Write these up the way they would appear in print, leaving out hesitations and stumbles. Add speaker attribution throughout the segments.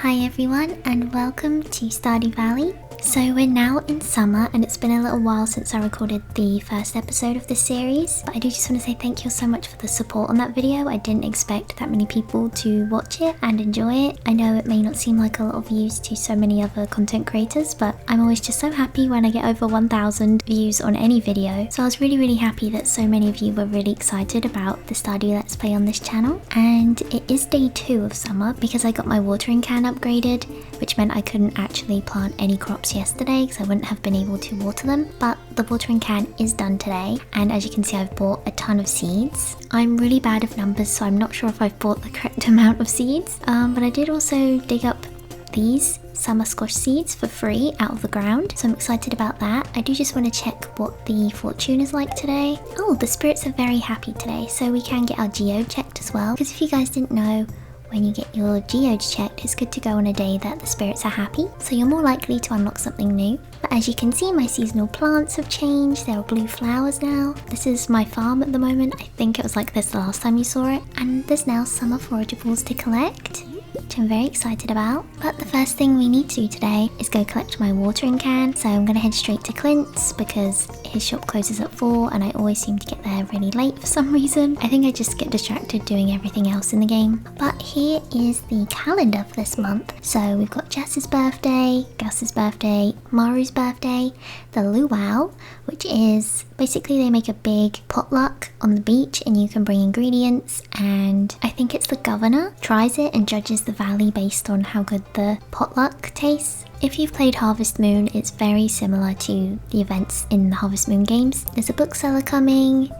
Speaker 1: Hi everyone and welcome to Stardew Valley. So we're now in summer and it's been a little while since I recorded the first episode of this series. But I do just want to say thank you so much for the support on that video. I didn't expect that many people to watch it and enjoy it. I know it may not seem like a lot of views to so many other content creators, but I'm always just so happy when I get over 1,000 views on any video. So I was really happy that so many of you were really excited about the Stardew Let's Play on this channel. And it is day 2 of summer because I got my watering can upgraded, which meant I couldn't actually plant any crops yesterday because I wouldn't have been able to water them. But the watering can is done today, and as you can see I've bought a ton of seeds. I'm really bad with numbers, so I'm not sure if I've bought the correct amount of seeds, but I did also dig up these summer squash seeds for free out of the ground, so I'm excited about that. I do just want to check what the fortune is like today. Oh, the spirits are very happy today, so we can get our geode checked as well, because if you guys didn't know, when you get your geodes checked, it's good to go on a day that the spirits are happy, so you're more likely to unlock something new. But as you can see, my seasonal plants have changed. There are blue flowers now. This is my farm at the moment. I think it was like this the last time you saw it. And there's now summer forageables to collect, which I'm very excited about. But the first thing we need to do today is go collect my watering can. So I'm going to head straight to Clint's because his shop closes at 4 and I always seem to get there really late for some reason. I think I just get distracted doing everything else in the game. But here is the calendar for this month. So we've got Jess's birthday, Gus's birthday, Maru's birthday, the luau, which is basically they make a big potluck on the beach and you can bring ingredients, and I think it's the governor tries it and judges the valley based on how good the potluck tastes. If you've played Harvest Moon, it's very similar to the events in the Harvest Moon games. There's a bookseller coming,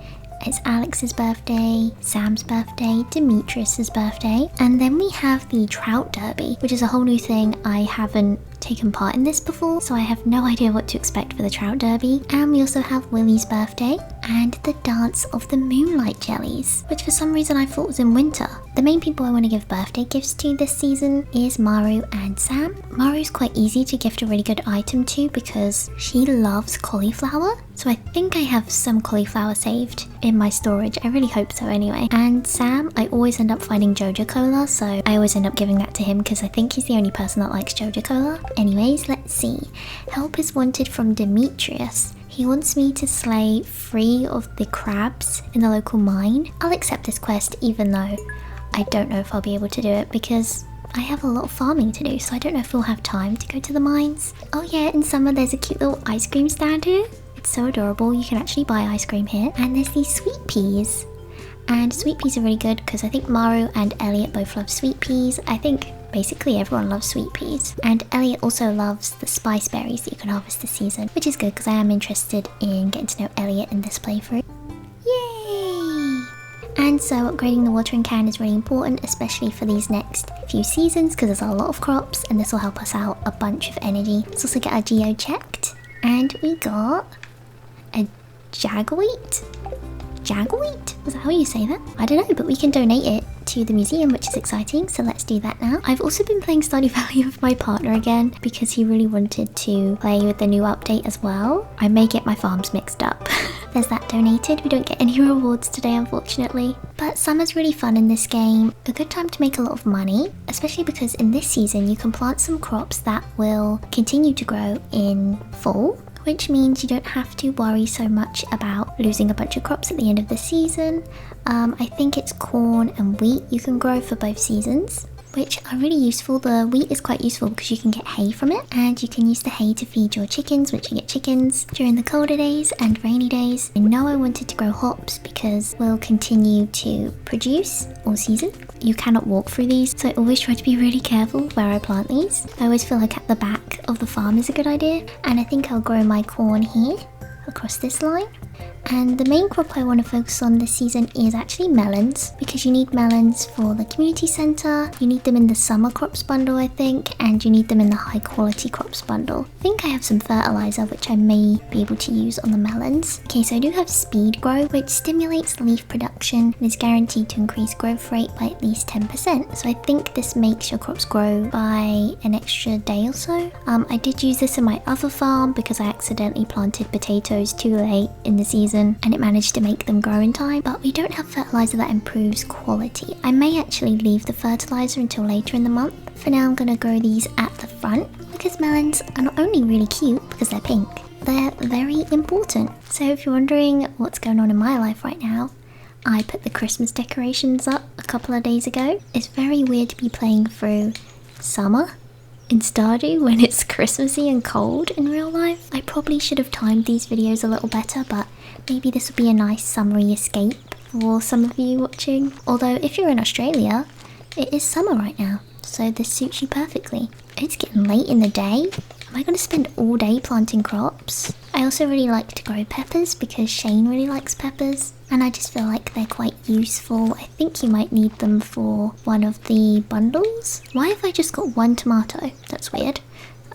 Speaker 1: it's Alex's birthday, Sam's birthday, Demetrius's birthday, and then we have the trout derby, which is a whole new thing. I haven't taken part in this before, so I have no idea what to expect for the trout derby. And we also have Willie's birthday and the dance of the moonlight jellies, which for some reason I thought was in winter. The main people I want to give birthday gifts to this season is Maru and Sam. Maru's quite easy to gift a really good item to because she loves cauliflower, so I think I have some cauliflower saved in my storage. I really hope so anyway. And Sam, I always end up finding Joja Cola, so I always end up giving that to him because I think he's the only person that likes Joja Cola. Anyways, let's see. Help is wanted from Demetrius. He wants me to slay 3 of the crabs in the local mine. I'll accept this quest even though I don't know if I'll be able to do it because I have a lot of farming to do, so I don't know if we'll have time to go to the mines. Oh yeah, in summer there's a cute little ice cream stand here. It's so adorable. You can actually buy ice cream here. And there's these sweet peas. And sweet peas are really good because I think Maru and Elliot both love sweet peas. I think basically everyone loves sweet peas. And Elliot also loves the spice berries that you can harvest this season, which is good because I am interested in getting to know Elliot in this playthrough. Yay! And so upgrading the watering can is really important, especially for these next few seasons because there's a lot of crops and this will help us out a bunch of energy. Let's also get our geode checked. And we got a jagweed? Jagweed? Is that how you say that? I don't know, but we can donate it to the museum, which is exciting, so let's do that now. I've also been playing Stardew Valley with my partner again because he really wanted to play with the new update as well. I may get my farms mixed up. There's that donated. We don't get any rewards today, unfortunately. But summer's really fun in this game. A good time to make a lot of money, especially because in this season you can plant some crops that will continue to grow in fall, which means you don't have to worry so much about losing a bunch of crops at the end of the season. I think it's corn and wheat you can grow for both seasons, which are really useful. The wheat is quite useful because you can get hay from it, and you can use the hay to feed your chickens, which you get chickens during the colder days and rainy days. I know I wanted to grow hops because we'll continue to produce all season. You cannot walk through these, so I always try to be really careful where I plant these. I always feel like at the back of the farm is a good idea, and I think I'll grow my corn here across this line. And the main crop I want to focus on this season is actually melons, because you need melons for the community centre, you need them in the summer crops bundle I think, and you need them in the high quality crops bundle. I think I have some fertiliser which I may be able to use on the melons. Okay, so I do have speed grow, which stimulates leaf production and is guaranteed to increase growth rate by at least 10%. So I think this makes your crops grow by an extra day or so. I did use this in my other farm because I accidentally planted potatoes too late in the season and it managed to make them grow in time, but we don't have fertilizer that improves quality. I may actually leave the fertilizer until later in the month For now I'm gonna grow these at the front because melons are not only really cute because they're pink, they're very important. So if you're wondering what's going on in my life right now, I put the Christmas decorations up a couple of days ago. It's very weird to be playing through summer in Stardew when it's Christmassy and cold in real life. I probably should have timed these videos a little better, but maybe this would be a nice summery escape for some of you watching. Although if you're in Australia, it is summer right now, so this suits you perfectly. It's getting late in the day. Am I going to spend all day planting crops? I also really like to grow peppers because Shane really likes peppers, and I just feel like they're quite useful. I think you might need them for one of the bundles. Why have I just got one tomato? That's weird.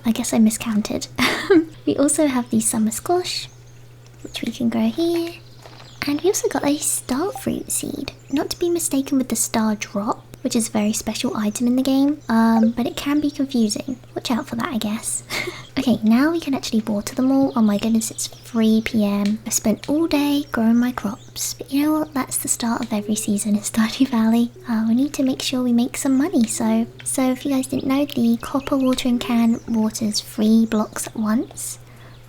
Speaker 1: I guess I miscounted. We also have the summer squash, which we can grow here. And we also got a star fruit seed, not to be mistaken with the star drop, which is a very special item in the game, but it can be confusing. Watch out for that, I guess. Okay, now we can actually water them all. Oh my goodness, it's 3 PM. I've spent all day growing my crops. But you know what? That's the start of every season in Stardew Valley. We need to make sure we make some money. So if you guys didn't know, the copper watering can waters 3 blocks at once,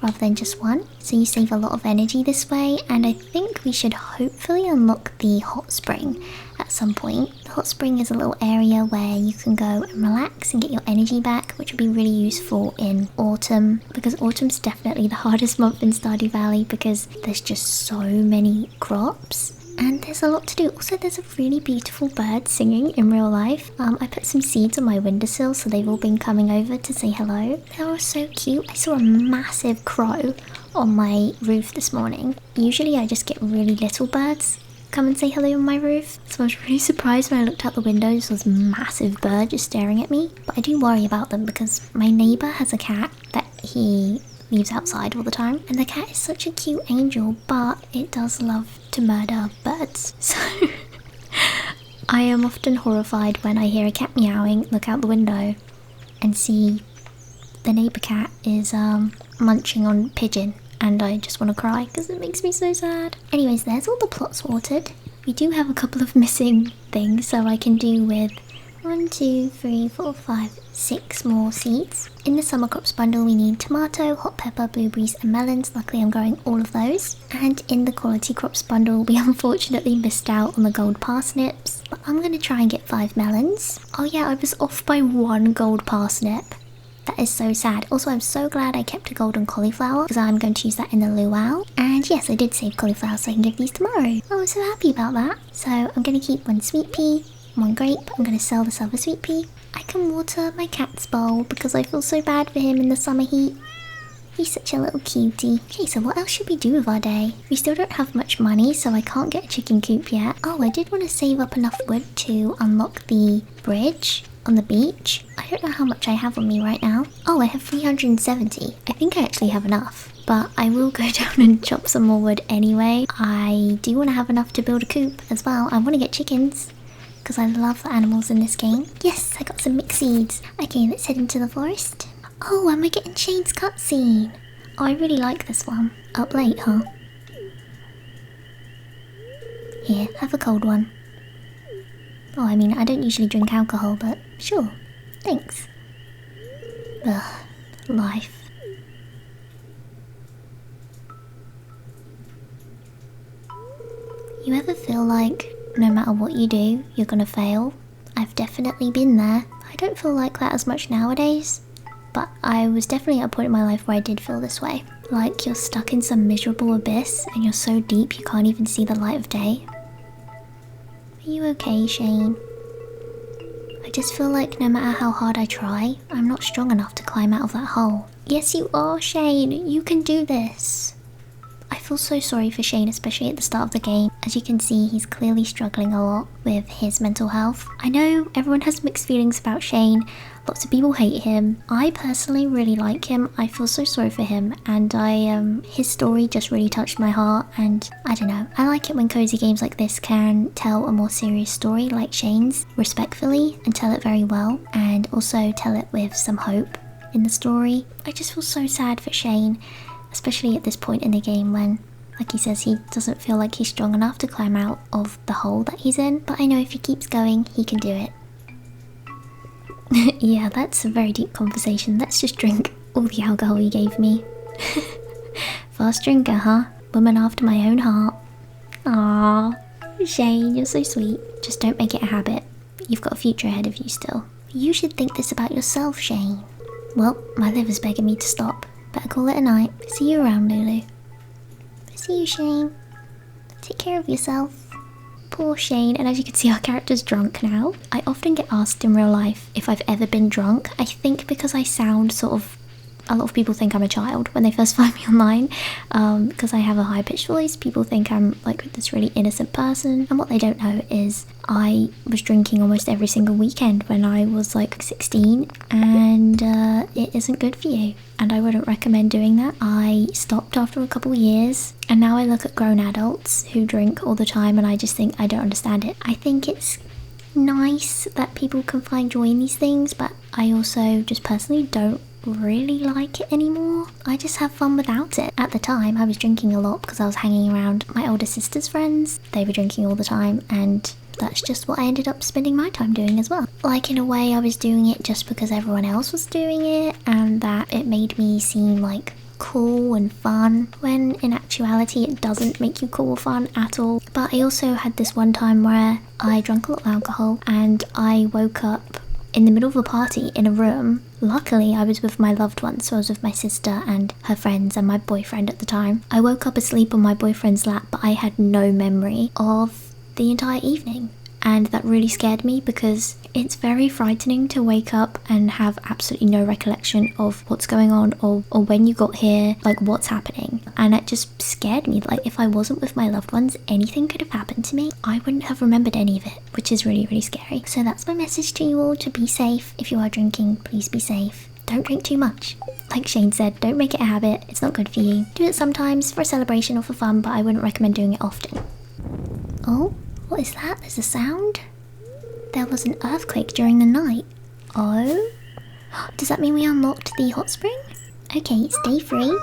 Speaker 1: rather than just one, so you save a lot of energy this way. And I think we should hopefully unlock the hot spring at some point. The hot spring is a little area where you can go and relax and get your energy back, which would be really useful in autumn, because autumn's definitely the hardest month in Stardew Valley because there's just so many crops. And there's a lot to do. Also, there's a really beautiful bird singing in real life. I put some seeds on my windowsill, so they've all been coming over to say hello. They're all so cute. I saw a massive crow on my roof this morning. Usually I just get really little birds come and say hello on my roof. So I was really surprised when I looked out the window. There was this massive bird just staring at me. But I do worry about them because my neighbour has a cat that he leaves outside all the time, and the cat is such a cute angel, but it does love to murder birds. So I am often horrified when I hear a cat meowing, look out the window and see the neighbour cat is munching on pigeon, and I just want to cry because it makes me so sad. Anyways, there's all the plots watered. We do have a couple of missing things, so I can do with 1, 2, 3, 4, 5, 6 more seeds. In the summer crops bundle we need tomato, hot pepper, blueberries and melons. Luckily I'm growing all of those. And in the quality crops bundle we unfortunately missed out on the gold parsnips, but I'm going to try and get 5 melons. Oh yeah, I was off by 1 gold parsnip. That is so sad. Also, I'm so glad I kept a golden cauliflower because I'm going to use that in the luau. And yes, I did save cauliflower so I can give these tomorrow. Oh, I'm so happy about that. So I'm going to keep 1 sweet pea, 1 grape. I'm going to sell this other sweet pea. I can water my cat's bowl because I feel so bad for him in the summer heat. He's such a little cutie. Okay, so what else should we do with our day? We still don't have much money, so I can't get a chicken coop yet. Oh, I did want to save up enough wood to unlock the bridge on the beach. I don't know how much I have on me right now. Oh, I have 370. I think I actually have enough, but I will go down and chop some more wood anyway. I do want to have enough to build a coop as well. I want to get chickens because I love the animals in this game. Yes, I got some mixed seeds. Okay, let's head into the forest. Oh, am I getting Shane's cutscene? Oh, I really like this one. Up late, huh? Here, have a cold one. Oh, I mean, I don't usually drink alcohol, but sure. Thanks. Ugh, life. You ever feel like no matter what you do, you're gonna fail? I've definitely been there. I don't feel like that as much nowadays, but I was definitely at a point in my life where I did feel this way. Like you're stuck in some miserable abyss and you're so deep you can't even see the light of day. Are you okay, Shane? I just feel like no matter how hard I try, I'm not strong enough to climb out of that hole. Yes, you are, Shane. You can do this. I feel so sorry for Shane, especially at the start of the game. As you can see, he's clearly struggling a lot with his mental health. I know everyone has mixed feelings about Shane. Lots of people hate him. I personally really like him. I feel so sorry for him, and his story just really touched my heart, and I don't know. I like it when cozy games like this can tell a more serious story like Shane's respectfully and tell it very well, and also tell it with some hope in the story. I just feel so sad for Shane, especially at this point in the game when, like he says, he doesn't feel like he's strong enough to climb out of the hole that he's in. But I know if he keeps going, he can do it. Yeah, that's a very deep conversation. Let's just drink all the alcohol you gave me. Fast drinker, huh? Woman after my own heart. Aww, Shane, you're so sweet. Just don't make it a habit. You've got a future ahead of you still. You should think this about yourself, Shane. Well, my liver's begging me to stop. Better call it a night. See you around, Lulu. See you, Shane. Take care of yourself. Poor Shane, and as you can see, our character's drunk now. I often get asked in real life if I've ever been drunk. I think because I sound sort of... A lot of people think I'm a child when they first find me online, because I have a high-pitched voice. People think I'm like this really innocent person, and what they don't know is I was drinking almost every single weekend when I was like 16, and it isn't good for you, and I wouldn't recommend doing that. I stopped after a couple of years, and now I look at grown adults who drink all the time, and I just think I don't understand it. I think it's nice that people can find joy in these things, but I also just personally don't really like it anymore. I just have fun without it. At the time, I was drinking a lot because I was hanging around my older sister's friends. They were drinking all the time, and that's just what I ended up spending my time doing as well. Like, in a way, I was doing it just because everyone else was doing it, and that it made me seem like cool and fun, when in actuality it doesn't make you cool or fun at all. But I also had this one time where I drank a lot of alcohol and I woke up in the middle of a party in a room. Luckily, I was with my loved ones, so I was with my sister and her friends and my boyfriend at the time. I woke up asleep on my boyfriend's lap, but I had no memory of the entire evening. And that really scared me because it's very frightening to wake up and have absolutely no recollection of what's going on or when you got here, like what's happening. And it just scared me. Like, if I wasn't with my loved ones, anything could have happened to me. I wouldn't have remembered any of it, which is really, really scary. So that's my message to you all, to be safe. If you are drinking, please be safe. Don't drink too much. Like Shane said, don't make it a habit. It's not good for you. Do it sometimes for a celebration or for fun, but I wouldn't recommend doing it often. Oh? What is that? There's a sound? There was an earthquake during the night. Oh? Does that mean we unlocked the hot spring? Okay, stay free.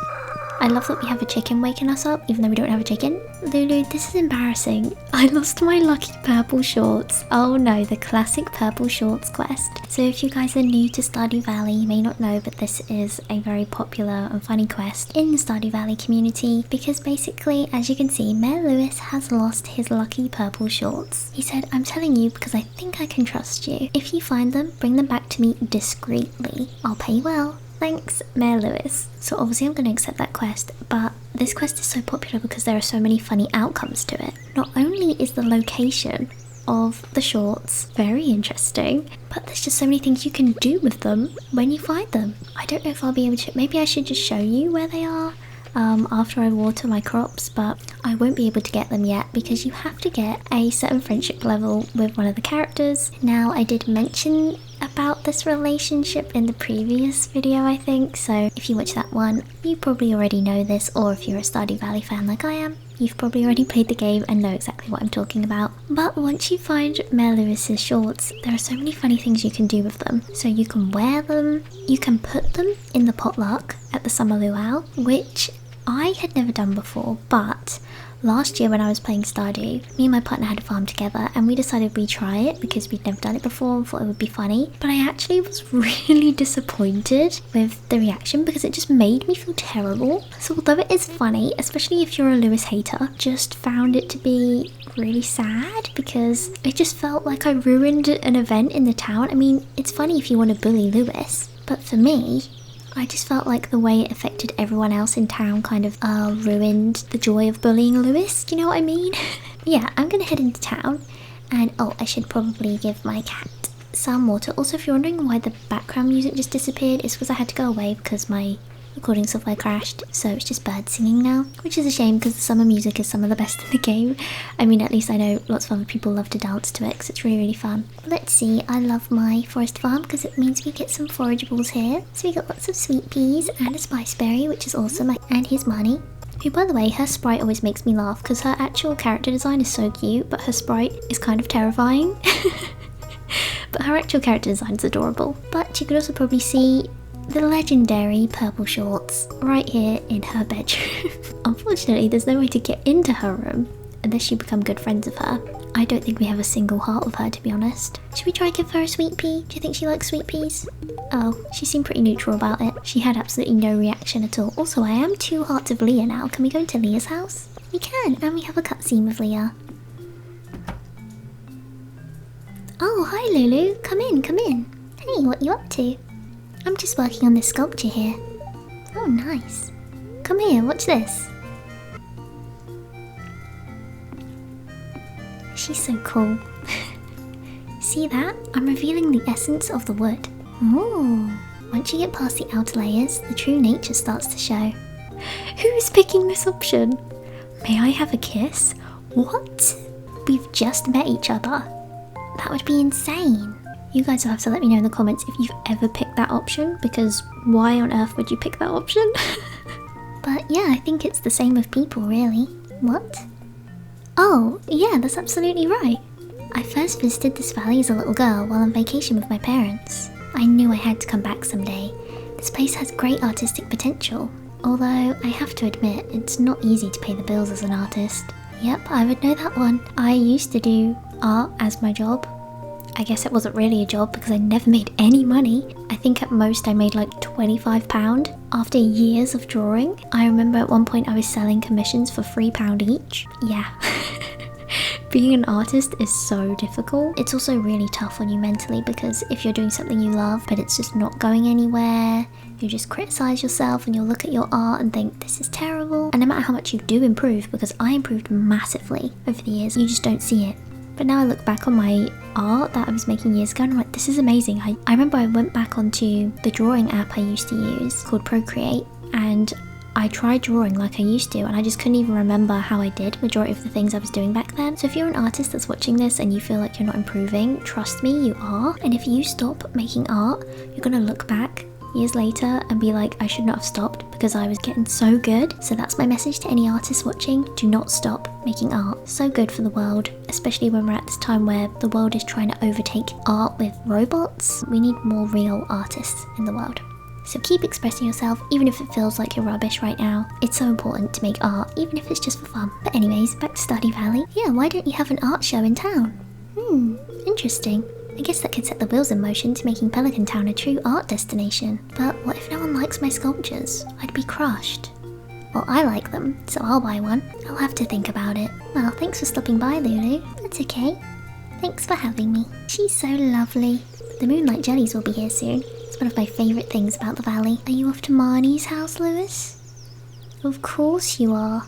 Speaker 1: I love that we have a chicken waking us up, even though we don't have a chicken. Lulu, this is embarrassing. I lost my lucky purple shorts. Oh no, the classic purple shorts quest. So if you guys are new to Stardew Valley, you may not know, but this is a very popular and funny quest in the Stardew Valley community, because basically, as you can see, Mayor Lewis has lost his lucky purple shorts. He said, I'm telling you because I think I can trust you. If you find them, bring them back to me discreetly. I'll pay you well. Thanks, Mayor Lewis. So obviously I'm going to accept that quest, but this quest is so popular because there are so many funny outcomes to it. Not only is the location of the shorts very interesting, but there's just so many things you can do with them when you find them. I don't know if I'll be able to, maybe I should just show you where they are after I water my crops, but I won't be able to get them yet because you have to get a certain friendship level with one of the characters. Now, I did mention about this relationship in the previous video, I think, so if you watch that one, you probably already know this, or if you're a Stardew Valley fan like I am, you've probably already played the game and know exactly what I'm talking about. But once you find Mayor Lewis's shorts, there are so many funny things you can do with them. So you can wear them, you can put them in the potluck at the summer luau, which I had never done before, but last year when I was playing Stardew, me and my partner had a farm together and we decided we'd try it because we'd never done it before and thought it would be funny. But I actually was really disappointed with the reaction because it just made me feel terrible. So although it is funny, especially if you're a Lewis hater, just found it to be really sad because it just felt like I ruined an event in the town. I mean, it's funny if you want to bully Lewis, but for me, I just felt like the way it affected everyone else in town kind of ruined the joy of bullying Lewis. Do you know what I mean? Yeah, I'm gonna head into town and oh, I should probably give my cat some water. Also, if you're wondering why the background music just disappeared, it's because I had to go away because my recording software crashed, so it's just birds singing now, which is a shame because the summer music is some of the best in the game. I mean, at least I know lots of other people love to dance to it because it's really, really fun. Let's see, I love my forest farm because it means we get some forageables here. So we got lots of sweet peas and a spiceberry, which is awesome, and here's Marnie, who, by the way, her sprite always makes me laugh because her actual character design is so cute, but her sprite is kind of terrifying. But her actual character design is adorable. But you could also probably see the legendary purple shorts right here in her bedroom. Unfortunately, there's no way to get into her room unless you become good friends with her. I don't think we have a single heart with her, to be honest. Should we try and give her a sweet pea? Do you think she likes sweet peas? Oh, she seemed pretty neutral about it. She had absolutely no reaction at all. Also, I am 2 hearts of Leah now. Can we go into Leah's house? We can, and we have a cutscene with Leah. Oh, hi Lulu. Come in, come in. Hey, what you up to? I'm just working on this sculpture here. Oh, nice. Come here, watch this. She's so cool. See that? I'm revealing the essence of the wood. Ooh. Once you get past the outer layers, the true nature starts to show. Who is picking this option? May I have a kiss? What? We've just met each other. That would be insane. You guys will have to let me know in the comments if you've ever picked that option, because why on earth would you pick that option? But yeah, I think it's the same with people, really. What? Oh, yeah, that's absolutely right. I first visited this valley as a little girl while on vacation with my parents. I knew I had to come back someday. This place has great artistic potential, although I have to admit it's not easy to pay the bills as an artist. Yep, I would know that one. I used to do art as my job. I guess it wasn't really a job because I never made any money. I think at most I made like £25 after years of drawing. I remember at one point I was selling commissions for £3 each. Yeah. Being an artist is so difficult. It's also really tough on you mentally because if you're doing something you love but it's just not going anywhere, you just criticize yourself and you'll look at your art and think this is terrible. And no matter how much you do improve, because I improved massively over the years, you just don't see it. But now I look back on my art that I was making years ago and I'm like, this is amazing. I remember I went back onto the drawing app I used to use called Procreate, and I tried drawing like I used to and I just couldn't even remember how I did majority of the things I was doing back then. So if you're an artist that's watching this and you feel like you're not improving, trust me, you are. And if you stop making art, you're gonna look back years later and be like, I should not have stopped because I was getting so good. So that's my message to any artists watching. Do not stop making art. So good for the world, especially when we're at this time where the world is trying to overtake art with robots. We need more real artists in the world. So keep expressing yourself, even if it feels like you're rubbish right now. It's so important to make art, even if it's just for fun. But anyways, back to Stardew Valley. Yeah, why don't you have an art show in town? Interesting. I guess that could set the wheels in motion to making Pelican Town a true art destination. But what if no one likes my sculptures? I'd be crushed. Well, I like them, so I'll buy one. I'll have to think about it. Well, thanks for stopping by, Lulu. That's okay. Thanks for having me. She's so lovely. The moonlight jellies will be here soon. It's one of my favourite things about the valley. Are you off to Marnie's house, Lewis? Of course you are.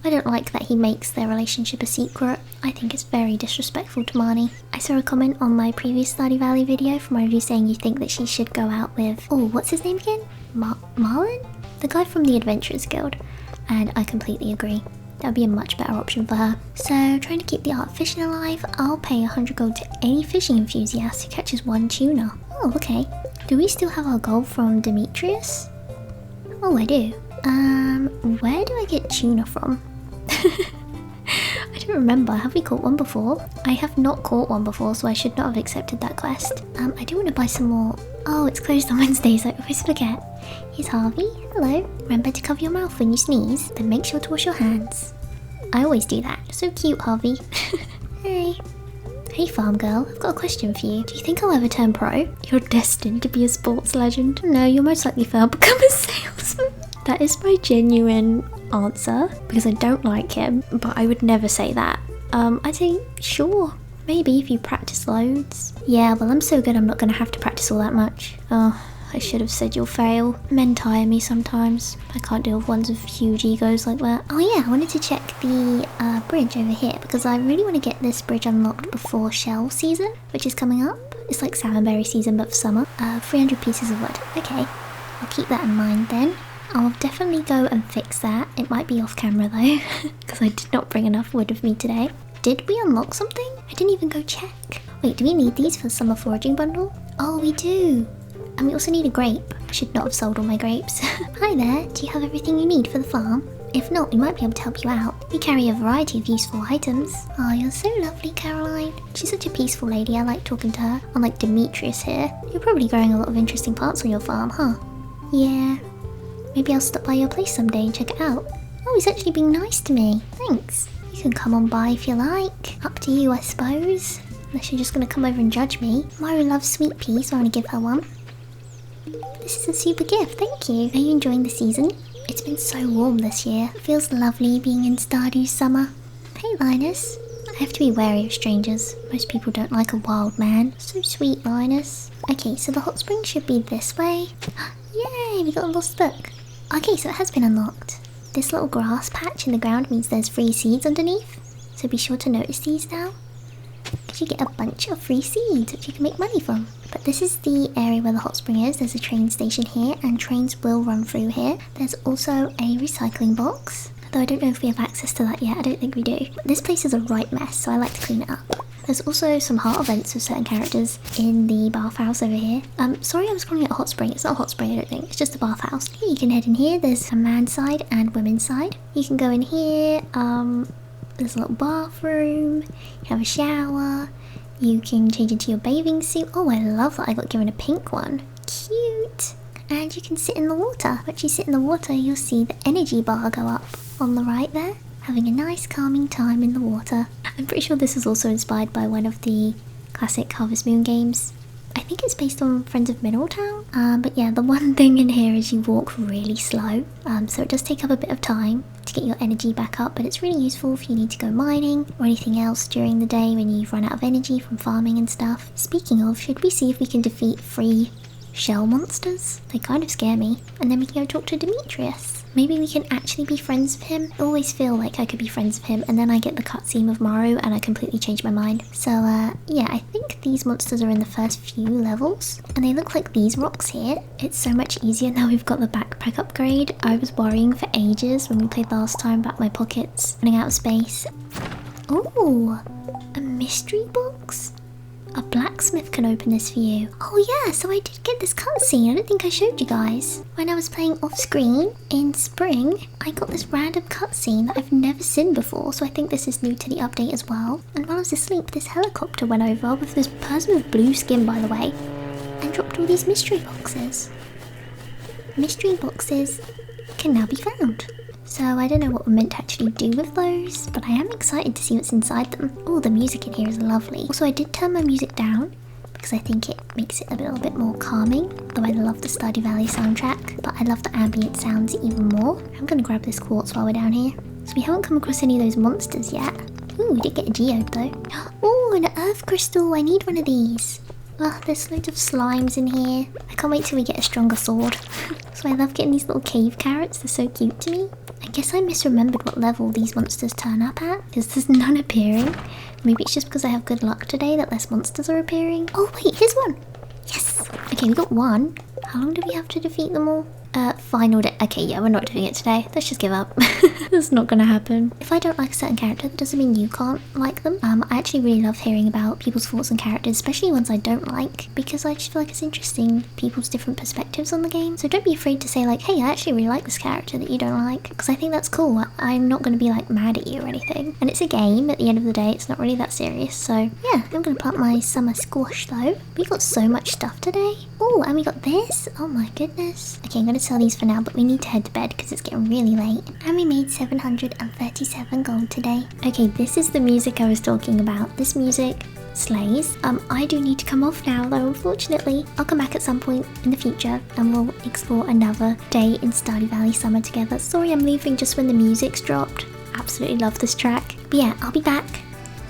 Speaker 1: I don't like that he makes their relationship a secret. I think it's very disrespectful to Marnie. I saw a comment on my previous Stardew Valley video from one of you saying you think that she should go out with... Oh, what's his name again? Marlon? The guy from the Adventurers Guild. And I completely agree. That would be a much better option for her. So, trying to keep the art fishing alive, I'll pay 100 gold to any fishing enthusiast who catches 1 tuna. Oh, okay. Do we still have our gold from Demetrius? Oh, I do. Where do I get tuna from? I don't remember. Have we caught one before? I have not caught one before, so I should not have accepted that quest. I do want to buy some more. Oh, it's closed on Wednesdays. I always forget. Here's Harvey. Hello. Remember to cover your mouth when you sneeze, then make sure to wash your hands. I always do that. So cute, Harvey. Hey. Hey, farm girl. I've got a question for you. Do you think I'll ever turn pro? You're destined to be a sports legend. No, you'll most likely fail. Become a salesman. That is my genuine answer, because I don't like him, but I would never say that. I'd say, sure, maybe if you practice loads. Yeah, well, I'm so good I'm not gonna have to practice all that much. Oh, I should have said you'll fail. Men tire me sometimes. I can't deal with ones with huge egos like that. Oh yeah, I wanted to check the bridge over here, because I really want to get this bridge unlocked before shell season, which is coming up. It's like salmonberry season, but for summer. 300 pieces of wood. Okay, I'll keep that in mind then. I'll definitely go and fix that. It might be off camera though, because I did not bring enough wood with me today. Did we unlock something? I didn't even go check. Wait, do we need these for the summer foraging bundle? Oh, we do. And we also need a grape. I should not have sold all my grapes. Hi there, do you have everything you need for the farm? If not, we might be able to help you out. We carry a variety of useful items. Oh, you're so lovely, Caroline. She's such a peaceful lady. I like talking to her. Unlike Demetrius here. You're probably growing a lot of interesting plants on your farm, huh? Yeah. Maybe I'll stop by your place someday and check it out. Oh, he's actually being nice to me. Thanks. You can come on by if you like. Up to you, I suppose. Unless you're just gonna come over and judge me. Maru loves sweet pea, so I'm gonna give her one. This is a super gift, thank you. Are you enjoying the season? It's been so warm this year. It feels lovely being in Stardew summer. Hey Linus. I have to be wary of strangers. Most people don't like a wild man. So sweet, Linus. Okay, so the hot spring should be this way. Yay, we got a lost book. Okay, so it has been unlocked. This little grass patch in the ground means there's free seeds underneath. So be sure to notice these now. Because you get a bunch of free seeds which you can make money from. But this is the area where the hot spring is. There's a train station here and trains will run through here. There's also a recycling box. Though I don't know if we have access to that yet, I don't think we do. But this place is a right mess, so I like to clean it up. There's also some heart events with certain characters in the bathhouse over here. Sorry I was calling it a hot spring. It's not a hot spring, I don't think. It's just a bathhouse. Okay, you can head in here. There's a man's side and women's side. You can go in here. There's a little bathroom. You have a shower. You can change into your bathing suit. Oh, I love that I got given a pink one. Cute. And you can sit in the water. Once you sit in the water, you'll see the energy bar go up on the right there. Having a nice calming time in the water. I'm pretty sure this is also inspired by one of the classic Harvest Moon games. I think it's based on Friends of Middletown. But yeah, the one thing in here is you walk really slow. So it does take up a bit of time to get your energy back up, but it's really useful if you need to go mining or anything else during the day when you've run out of energy from farming and stuff. Speaking of, should we see if we can defeat 3 shell monsters? They kind of scare me. And then we can go talk to Demetrius. Maybe we can actually be friends with him. I always feel like I could be friends with him and then I get the cutscene of Maru and I completely change my mind. So yeah, I think these monsters are in the first few levels and they look like these rocks here. It's so much easier now we've got the backpack upgrade. I was worrying for ages when we played last time about my pockets running out of space. Oh, a mystery box? A blacksmith can open this for you. Oh yeah, so I did get this cutscene. I don't think I showed you guys. When I was playing off screen in spring, I got this random cutscene that I've never seen before, so I think this is new to the update as well. And while I was asleep, this helicopter went over with this person with blue skin, by the way, and dropped all these mystery boxes. Mystery boxes can now be found. So I don't know what we're meant to actually do with those, but I am excited to see what's inside them. Oh, the music in here is lovely. Also, I did turn my music down because I think it makes it a little bit more calming, though I love the Stardew Valley soundtrack, but I love the ambient sounds even more. I'm gonna grab this quartz while we're down here. So we haven't come across any of those monsters yet. Ooh, we did get a geode though. Oh, an earth crystal, I need one of these. Oh, there's loads of slimes in here. I can't wait till we get a stronger sword. So I love getting these little cave carrots, they're so cute to me. I guess I misremembered what level these monsters turn up at, because there's none appearing. Maybe it's just because I have good luck today that less monsters are appearing. Oh wait, here's one! Yes! Okay, we got one. How long do we have to defeat them all? Final day. Okay, yeah, we're not doing it today. Let's just give up. That's not gonna happen. If I don't like a certain character, that doesn't mean you can't like them. I actually really love hearing about people's thoughts on characters, especially ones I don't like, because I just feel like it's interesting, people's different perspectives on the game. So don't be afraid to say like, hey, I actually really like this character that you don't like, because I think that's cool. I'm not gonna be like mad at you or anything. And it's a game, at the end of the day, it's not really that serious. So yeah, I'm gonna plant my summer squash though. We got so much stuff today. Oh, and we got this. Oh my goodness. Okay, I'm gonna sell these for now, but we need to head to bed because it's getting really late. And we made 737 gold today. Okay, this is the music I was talking about. This music slays. I do need to come off now though, unfortunately. I'll come back at some point in the future and we'll explore another day in Stardew Valley Summer together. Sorry I'm leaving just when the music's dropped. Absolutely love this track. But yeah, I'll be back.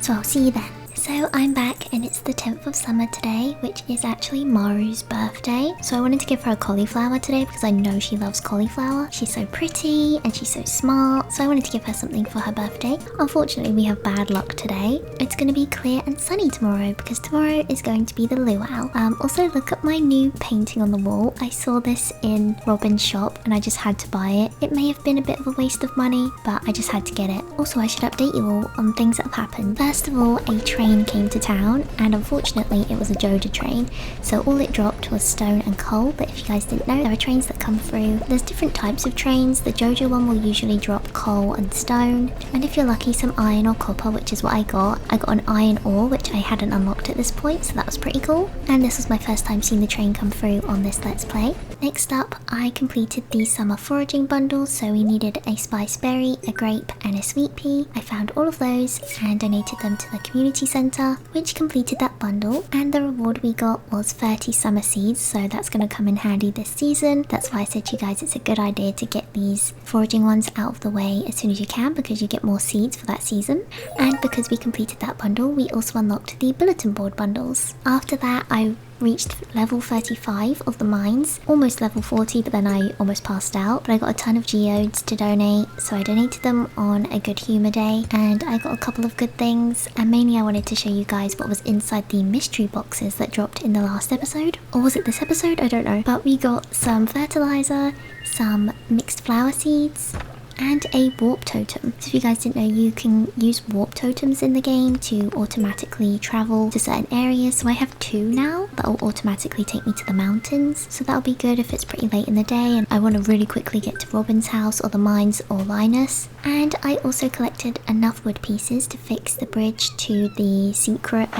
Speaker 1: So I'll see you then. So I'm back and it's the 10th of summer today, which is actually Maru's birthday. So I wanted to give her a cauliflower today because I know she loves cauliflower. She's so pretty and she's so smart. So I wanted to give her something for her birthday. Unfortunately, we have bad luck today. It's going to be clear and sunny tomorrow because tomorrow is going to be the luau. Also look at my new painting on the wall. I saw this in Robin's shop and I just had to buy it. It may have been a bit of a waste of money, but I just had to get it. Also, I should update you all on things that have happened. First of all, a train train came to town, and unfortunately it was a Joja train, so all it dropped was stone and coal. But if you guys didn't know, there are trains that come through. There's different types of trains. The Joja one will usually drop coal and stone, and if you're lucky, some iron or copper, which is what I got. I got an iron ore, which I hadn't unlocked at this point, so that was pretty cool. And this was my first time seeing the train come through on this Let's Play. Next up, I completed the summer foraging bundles, so we needed a spice berry, a grape and a sweet pea. I found all of those and donated them to the community centre, which completed that bundle, and the reward we got was 30 summer seeds, so that's going to come in handy this season. That's why I said to you guys it's a good idea to get these foraging ones out of the way as soon as you can, because you get more seeds for that season. And because we completed that bundle, we also unlocked the bulletin board bundles. After that, I reached level 35 of the mines, almost level 40, but then I almost passed out. But I got a ton of geodes to donate, so I donated them on a good humour day, and I got a couple of good things, and mainly I wanted to show you guys what was inside the mystery boxes that dropped in the last episode. Or was it this episode? I don't know. But we got some fertilizer, some mixed flower seeds, and a warp totem. So if you guys didn't know, you can use warp totems in the game to automatically travel to certain areas. So I have 2 now that will automatically take me to the mountains. So that'll be good if it's pretty late in the day and I want to really quickly get to Robin's house or the mines or Linus. And I also collected enough wood pieces to fix the bridge to the secret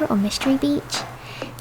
Speaker 1: or mystery beach.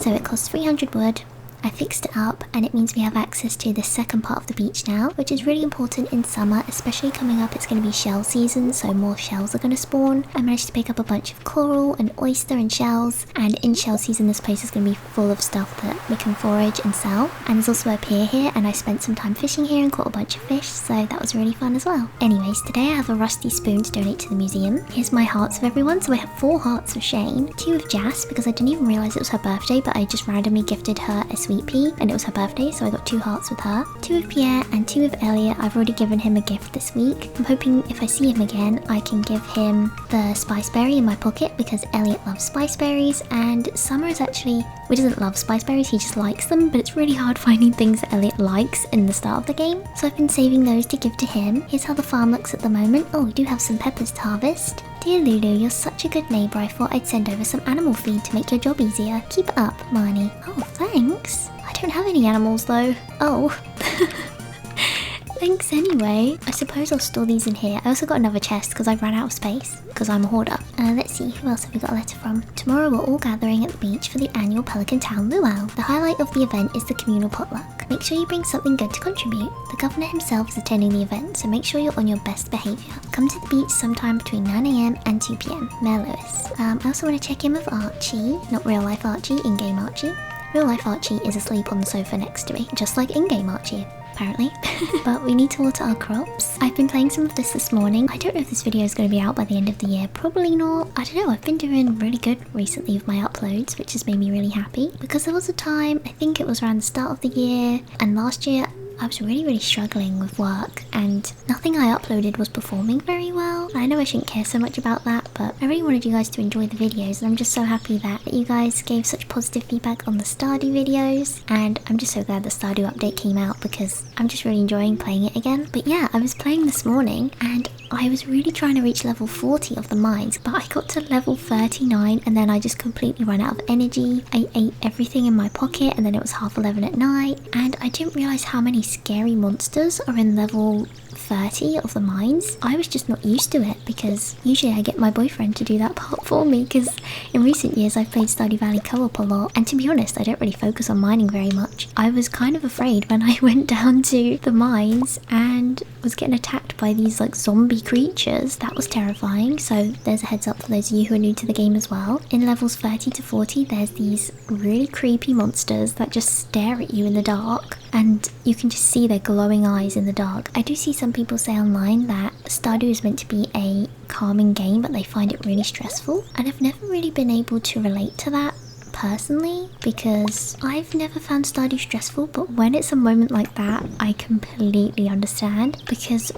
Speaker 1: So it costs 300 wood. I fixed it up, and it means we have access to the second part of the beach now, which is really important in summer, especially coming up. It's going to be shell season, so more shells are going to spawn. I managed to pick up a bunch of coral and oyster and shells, and in shell season this place is going to be full of stuff that we can forage and sell. And there's also a pier here, and I spent some time fishing here and caught a bunch of fish, so that was really fun as well. Anyways, today I have a rusty spoon to donate to the museum. Here's my hearts of everyone. So I have 4 hearts of Shane, 2 of Jas, because I didn't even realise it was her birthday, but I just randomly gifted her a sweet pea, and it was her birthday, so I got 2 hearts with her. 2 of Pierre and 2 of Elliot. I've already given him a gift this week. I'm hoping if I see him again, I can give him the spice berry in my pocket, because Elliot loves spice berries, and Summer is actually, he doesn't love spice berries, he just likes them, but it's really hard finding things that Elliot likes in the start of the game. So I've been saving those to give to him. Here's how the farm looks at the moment. Oh, we do have some peppers to harvest. Dear Lulu, you're such a good neighbour. I thought I'd send over some animal feed to make your job easier. Keep it up, Marnie. Oh, thanks. I don't have any animals though. Oh. Thanks anyway. I suppose I'll store these in here. I also got another chest because I ran out of space, because I'm a hoarder. Let's see, who else have we got a letter from? Tomorrow we're all gathering at the beach for the annual Pelican Town luau. The highlight of the event is the communal potluck. Make sure you bring something good to contribute. The governor himself is attending the event, so make sure you're on your best behaviour. Come to the beach sometime between 9 AM and 2 PM. Mayor Lewis. I also want to check in with Archie. Not real life Archie, in-game Archie. Real life Archie is asleep on the sofa next to me, just like in-game Archie, apparently. But we need to water our crops. I've been playing some of this morning. I don't know if this video is going to be out by the end of the year. Probably not. I don't know. I've been doing really good recently with my uploads, which has made me really happy. Because there was a time, I think it was around the start of the year, and last year I was really struggling with work, and nothing I uploaded was performing very well. I know I shouldn't care so much about that, but I really wanted you guys to enjoy the videos, and I'm just so happy that you guys gave such positive feedback on the Stardew videos, and I'm just so glad the Stardew update came out because I'm just really enjoying playing it again. But yeah, I was playing this morning and I was really trying to reach level 40 of the mines, but I got to level 39 and then I just completely ran out of energy. I ate everything in my pocket and then it was 11:30 at night, and I didn't realise how many scary monsters are in level 30 of the mines. I was just not used to it because usually I get my boyfriend to do that part for me, because in recent years I've played Stardew Valley co-op a lot, and to be honest I don't really focus on mining very much. I was kind of afraid when I went down to the mines and was getting attacked by these like zombie creatures. That was terrifying, so there's a heads up for those of you who are new to the game as well. In levels 30 to 40 there's these really creepy monsters that just stare at you in the dark, and you can just see their glowing eyes in the dark. I do see some people say online that Stardew is meant to be a calming game, but they find it really stressful, and I've never really been able to relate to that personally because I've never found Stardew stressful, but when it's a moment like that, I completely understand because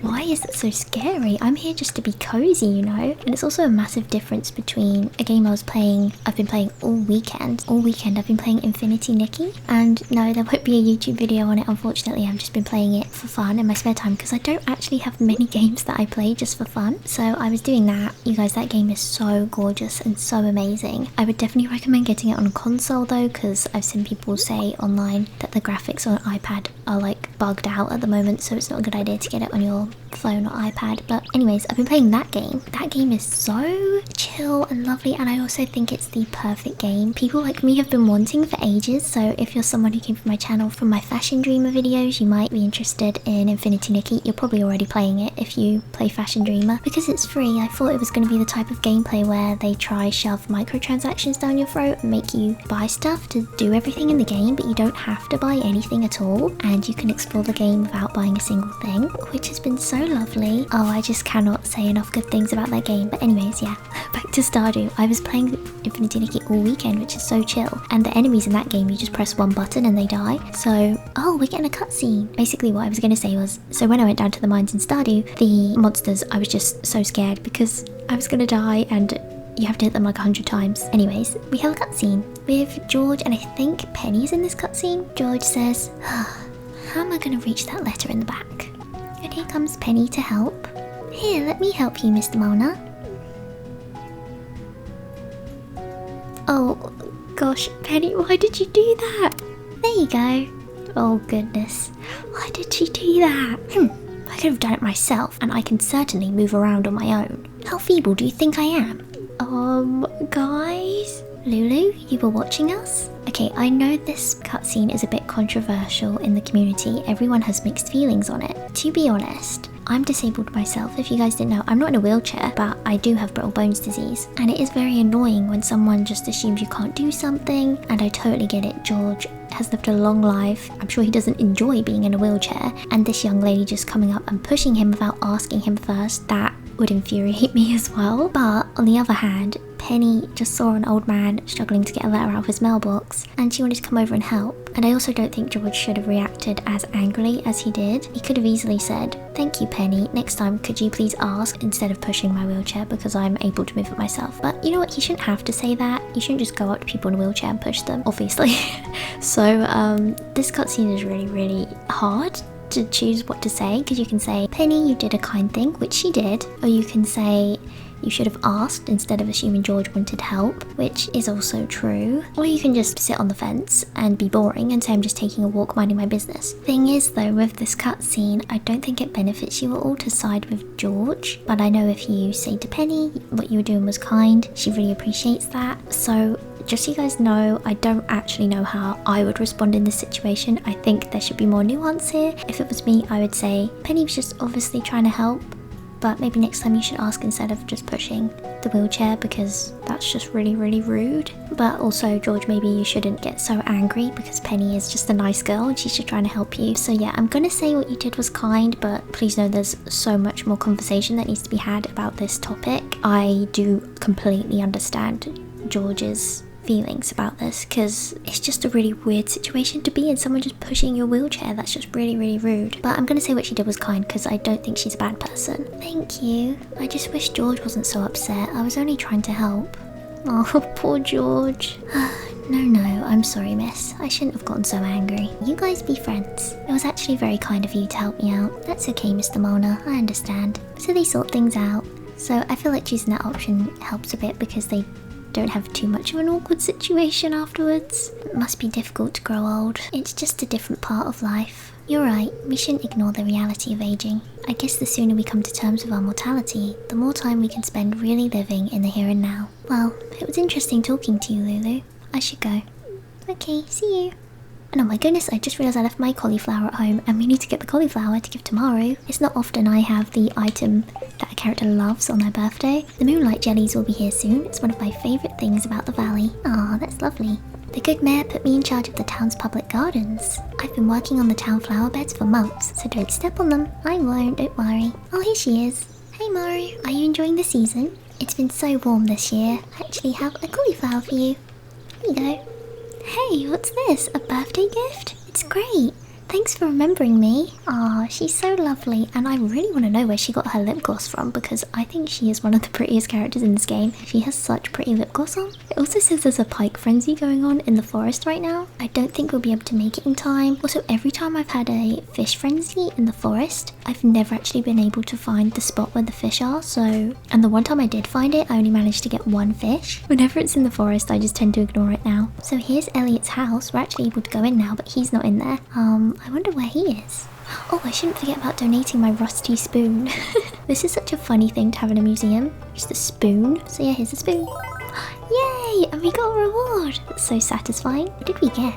Speaker 1: why is it so scary? I'm here just to be cozy, you know? And it's also a massive difference between a game I've been playing all weekend. All weekend I've been playing Infinity Nikki, and no, there won't be a YouTube video on it, unfortunately. I've just been playing it for fun in my spare time because I don't actually have many games that I play just for fun. So I was doing that. You guys, that game is so gorgeous and so amazing. I would definitely recommend getting it on a console though, because I've seen people say online that the graphics on an iPad are like bugged out at the moment, so it's not a good idea to get it on your phone or iPad. But anyways, I've been playing that game. That game is so chill and lovely, and I also think it's the perfect game people like me have been wanting for ages. So if you're someone who came from my channel from my Fashion Dreamer videos, you might be interested in Infinity Nikki. You're probably already playing it if you play Fashion Dreamer. Because it's free, I thought it was going to be the type of gameplay where they try shove microtransactions down your throat and make you buy stuff to do everything in the game, but you don't have to buy anything at all, and you can explore the game without buying a single thing, which has been so lovely. Oh, I just cannot say enough good things about that game. But anyways, yeah, back to Stardew. I was playing Infinity Nikki all weekend, which is so chill, and the enemies in that game, you just press one button and they die. So, oh, we're getting a cutscene. Basically what I was going to say was, so when I went down to the mines in Stardew, the monsters, I was just so scared because I was going to die and you have to hit them like 100 times. Anyways, we have a cutscene with George, and I think Penny's in this cutscene. George says, how am I going to reach that letter in the back? And here comes Penny to help. Here, let me help you, Mr. Mona. Oh, gosh, Penny, why did you do that? There you go. Oh, goodness. Why did she do that? I could have done it myself, and I can certainly move around on my own. How feeble do you think I am? Guys? Lulu, you were watching us? Okay, I know this cutscene is a bit controversial in the community. Everyone has mixed feelings on it. To be honest, I'm disabled myself. If you guys didn't know, I'm not in a wheelchair, but I do have brittle bones disease. And it is very annoying when someone just assumes you can't do something, and I totally get it. George has lived a long life. I'm sure he doesn't enjoy being in a wheelchair, and this young lady just coming up and pushing him without asking him first, that would infuriate me as well. But on the other hand, Penny just saw an old man struggling to get a letter out of his mailbox, and she wanted to come over and help. And I also don't think George should have reacted as angrily as he did. He could have easily said, "Thank you, Penny. Next time, could you please ask instead of pushing my wheelchair because I'm able to move it myself." But you know what? He shouldn't have to say that. You shouldn't just go up to people in a wheelchair and push them, obviously. So this cutscene is really, really hard to choose what to say, because you can say, "Penny, you did a kind thing," which she did, or you can say, "You should have asked instead of assuming George wanted help," which is also true. Or you can just sit on the fence and be boring and say, "I'm just taking a walk minding my business." Thing is though, with this cutscene, I don't think it benefits you at all to side with George, but I know if you say to Penny what you were doing was kind, she really appreciates that. So just so you guys know, I don't actually know how I would respond in this situation. I think there should be more nuance here. If it was me, I would say, Penny was just obviously trying to help, but maybe next time you should ask instead of just pushing the wheelchair, because that's just really, really rude. But also, George, maybe you shouldn't get so angry because Penny is just a nice girl and she's just trying to help you. So yeah, I'm gonna say what you did was kind, but please know there's so much more conversation that needs to be had about this topic. I do completely understand George's feelings about this, because it's just a really weird situation to be in, someone just pushing your wheelchair. That's just really, really rude. But I'm gonna say what she did was kind because I don't think she's a bad person. Thank you. I just wish George wasn't so upset. I was only trying to help. Oh, poor George. No, I'm sorry, miss. I shouldn't have gotten so angry. You guys be friends. It was actually very kind of you to help me out. That's okay, Mr. Mona. I understand. So they sort things out. So I feel like choosing that option helps a bit because they don't have too much of an awkward situation afterwards. It must be difficult to grow old. It's just a different part of life. You're right, we shouldn't ignore the reality of aging. I guess the sooner we come to terms with our mortality, the more time we can spend really living in the here and now. Well, it was interesting talking to you, Lulu. I should go. Okay, see you. And oh my goodness, I just realised I left my cauliflower at home and we need to get the cauliflower to give to Maru. It's not often I have the item that a character loves on their birthday. The moonlight jellies will be here soon. It's one of my favourite things about the valley. Ah, that's lovely. The good mayor put me in charge of the town's public gardens. I've been working on the town flower beds for months, so don't step on them. I won't, don't worry. Oh, here she is. Hey Maru, are you enjoying the season? It's been so warm this year. I actually have a cauliflower for you. There you go. Hey, what's this? A birthday gift? It's great. Thanks for remembering me. Aw, she's so lovely, and I really want to know where she got her lip gloss from because I think she is one of the prettiest characters in this game. She has such pretty lip gloss on. It also says there's a pike frenzy going on in the forest right now. I don't think we'll be able to make it in time. Also, every time I've had a fish frenzy in the forest, I've never actually been able to find the spot where the fish are, and the one time I did find it, I only managed to get one fish. Whenever it's in the forest, I just tend to ignore it now. So here's Elliot's house. We're actually able to go in now, but he's not in there. I wonder where he is. Oh, I shouldn't forget about donating my rusty spoon. This is such a funny thing to have in a museum. Just a spoon. So yeah, here's a spoon. Yay! And we got a reward. That's so satisfying. What did we get?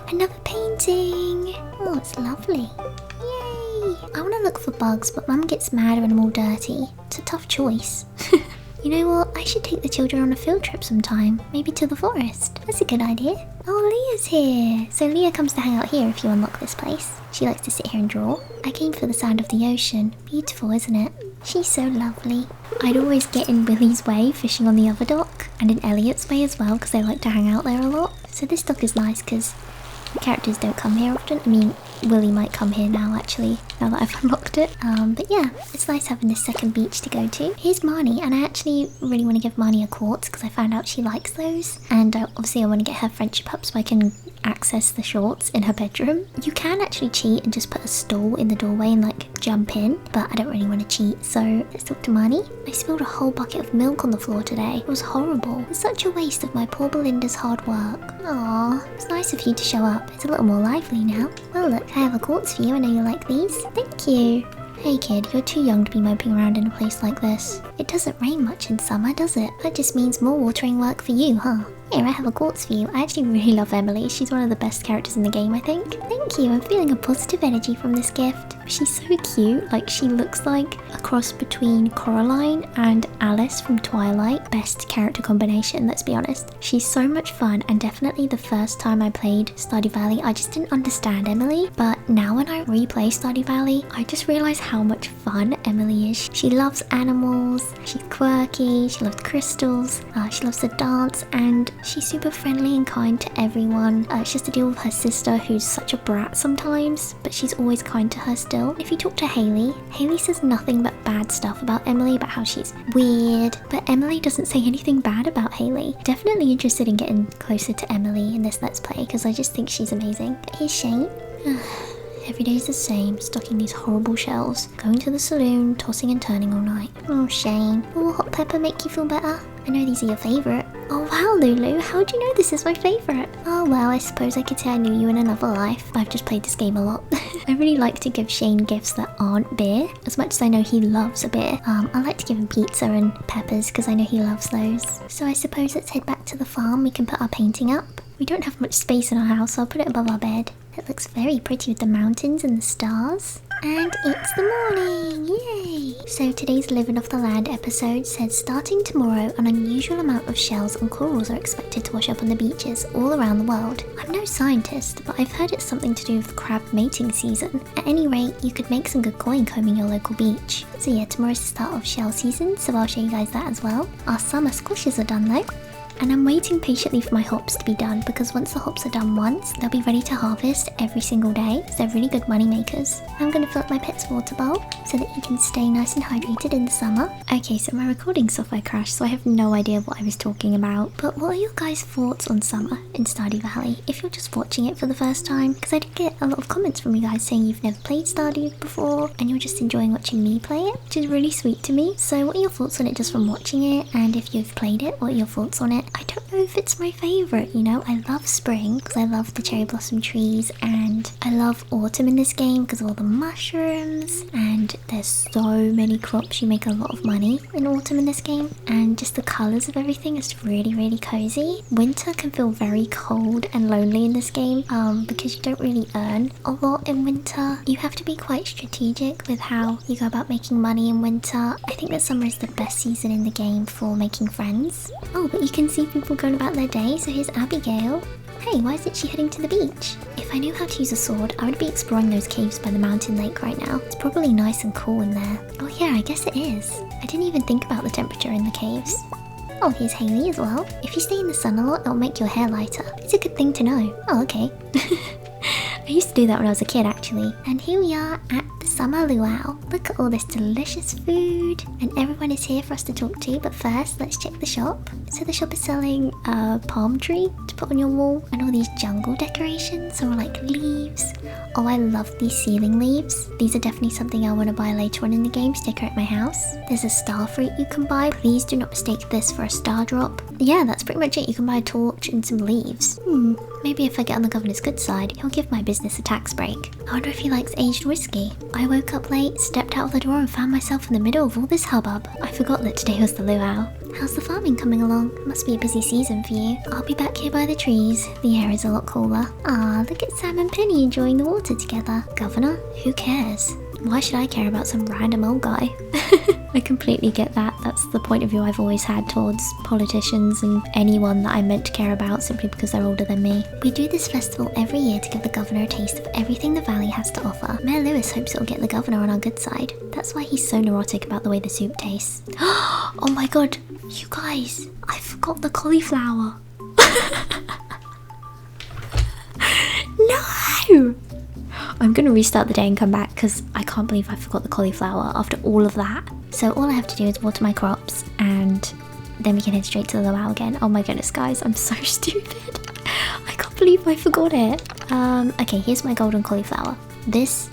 Speaker 1: Another painting. Oh, it's lovely. Yay! I want to look for bugs, but Mum gets mad when I'm all dirty. It's a tough choice. You know what? I should take the children on a field trip sometime. Maybe to the forest. That's a good idea. Oh, Leah's here. So Leah comes to hang out here if you unlock this place. She likes to sit here and draw. I came for the sound of the ocean. Beautiful, isn't it? She's so lovely. I'd always get in Willie's way fishing on the other dock, and in Elliot's way as well because they like to hang out there a lot. So this dock is nice because characters don't come here often. I mean, Willie might come here now actually, now that I've unlocked it. But yeah, it's nice having this second beach to go to. Here's Marnie, and I actually really want to give Marnie a quartz because I found out she likes those. And obviously I want to get her friendship up so I can access the shorts in her bedroom. You can actually cheat and just put a stool in the doorway and like jump in, but I don't really want to cheat, so let's talk to Marnie. I spilled a whole bucket of milk on the floor today. It was horrible. It's such a waste of my poor Belinda's hard work. Aww, it's nice of you to show up. It's a little more lively now. Well look, I have a quartz for you. I know you like these. Thank you. Hey kid, you're too young to be moping around in a place like this. It doesn't rain much in summer, does it? That just means more watering work for you, huh? Here, I have a quartz for you. I actually really love Emily. She's one of the best characters in the game, I think. Thank you, I'm feeling a positive energy from this gift. She's so cute. Like, she looks like a cross between Coraline and Alice from Twilight. Best character combination, let's be honest. She's so much fun, and definitely the first time I played Stardew Valley, I just didn't understand Emily. But now when I replay Stardew Valley, I just realise how much fun Emily is. She loves animals, she's quirky, she loves crystals, she loves to dance, and she's super friendly and kind to everyone. She has to deal with her sister who's such a brat sometimes, but she's always kind to her still. If you talk to Haley, Haley says nothing but bad stuff about Emily, about how she's weird, but Emily doesn't say anything bad about Haley. Definitely interested in getting closer to Emily in this Let's Play because I just think she's amazing. Here's Shane. Every day's the same, stocking these horrible shells, going to the saloon, tossing and turning all night. Oh, Shane. Will hot pepper make you feel better? I know these are your favourite. Oh wow, Lulu, how do you know this is my favourite? Oh well, I suppose I could say I knew you in another life. I've just played this game a lot. I really like to give Shane gifts that aren't beer, as much as I know he loves a beer. I like to give him pizza and peppers because I know he loves those. So I suppose let's head back to the farm. We can put our painting up. We don't have much space in our house, so I'll put it above our bed. It looks very pretty with the mountains and the stars. And it's the morning! Yay! So today's Living Off the Land episode says starting tomorrow an unusual amount of shells and corals are expected to wash up on the beaches all around the world. I'm no scientist, but I've heard it's something to do with crab mating season. At any rate, you could make some good coin combing your local beach. So yeah, tomorrow's the start of shell season, so I'll show you guys that as well. Our summer squashes are done though. And I'm waiting patiently for my hops to be done because once the hops are done once, they'll be ready to harvest every single day, so they're really good money makers. I'm going to fill up my pet's water bowl so that he can stay nice and hydrated in the summer. Okay, so my recording software crashed, so I have no idea what I was talking about. But what are your guys' thoughts on summer in Stardew Valley if you're just watching it for the first time? Because I did get a lot of comments from you guys saying you've never played Stardew before and you're just enjoying watching me play it, which is really sweet to me. So what are your thoughts on it just from watching it? And if you've played it, what are your thoughts on it? I don't know if it's my favourite, you know. I love spring because I love the cherry blossom trees, and I love autumn in this game because of all the mushrooms, and there's so many crops. You make a lot of money in autumn in this game, and just the colours of everything is really, really cozy. Winter can feel very cold and lonely in this game because you don't really earn a lot in winter. You have to be quite strategic with how you go about making money in winter. I think that summer is the best season in the game for making friends. Oh, but you can see people going about their day. So here's Abigail. Hey, why isn't she heading to the beach? If I knew how to use a sword, I would be exploring those caves by the mountain lake right now. It's probably nice and cool in there. Oh yeah, I guess it is. I didn't even think about the temperature in the caves. Oh, here's Haley as well. If you stay in the sun a lot, it'll make your hair lighter. It's a good thing to know. Oh, okay. I used to do that when I was a kid, actually. And here we are at the summer luau. Look at all this delicious food. And everyone is here for us to talk to. But first, let's check the shop. So the shop is selling a palm tree to put on your wall. And all these jungle decorations, or like leaves. Oh, I love these ceiling leaves. These are definitely something I want to buy later on in the game to decorate my house. There's a star fruit you can buy. Please do not mistake this for a star drop. Yeah, that's pretty much it. You can buy a torch and some leaves. Maybe if I get on the governor's good side, he'll give my business a tax break. I wonder if he likes aged whiskey. I woke up late, stepped out of the door and found myself in the middle of all this hubbub. I forgot that today was the luau. How's the farming coming along? Must be a busy season for you. I'll be back here by the trees. The air is a lot cooler. Ah, look at Sam and Penny enjoying the water together. Governor? Who cares? Why should I care about some random old guy? I completely get that. That's the point of view I've always had towards politicians and anyone that I'm meant to care about simply because they're older than me. We do this festival every year to give the governor a taste of everything the valley has to offer. Mayor Lewis hopes it'll get the governor on our good side. That's why he's so neurotic about the way the soup tastes. Oh my god, you guys, I forgot the cauliflower. No! I'm gonna restart the day and come back because I can't believe I forgot the cauliflower after all of that. So all I have to do is water my crops and then we can head straight to the luau again. Oh my goodness, guys, I'm so stupid. I can't believe I forgot it. Okay, here's my golden cauliflower. This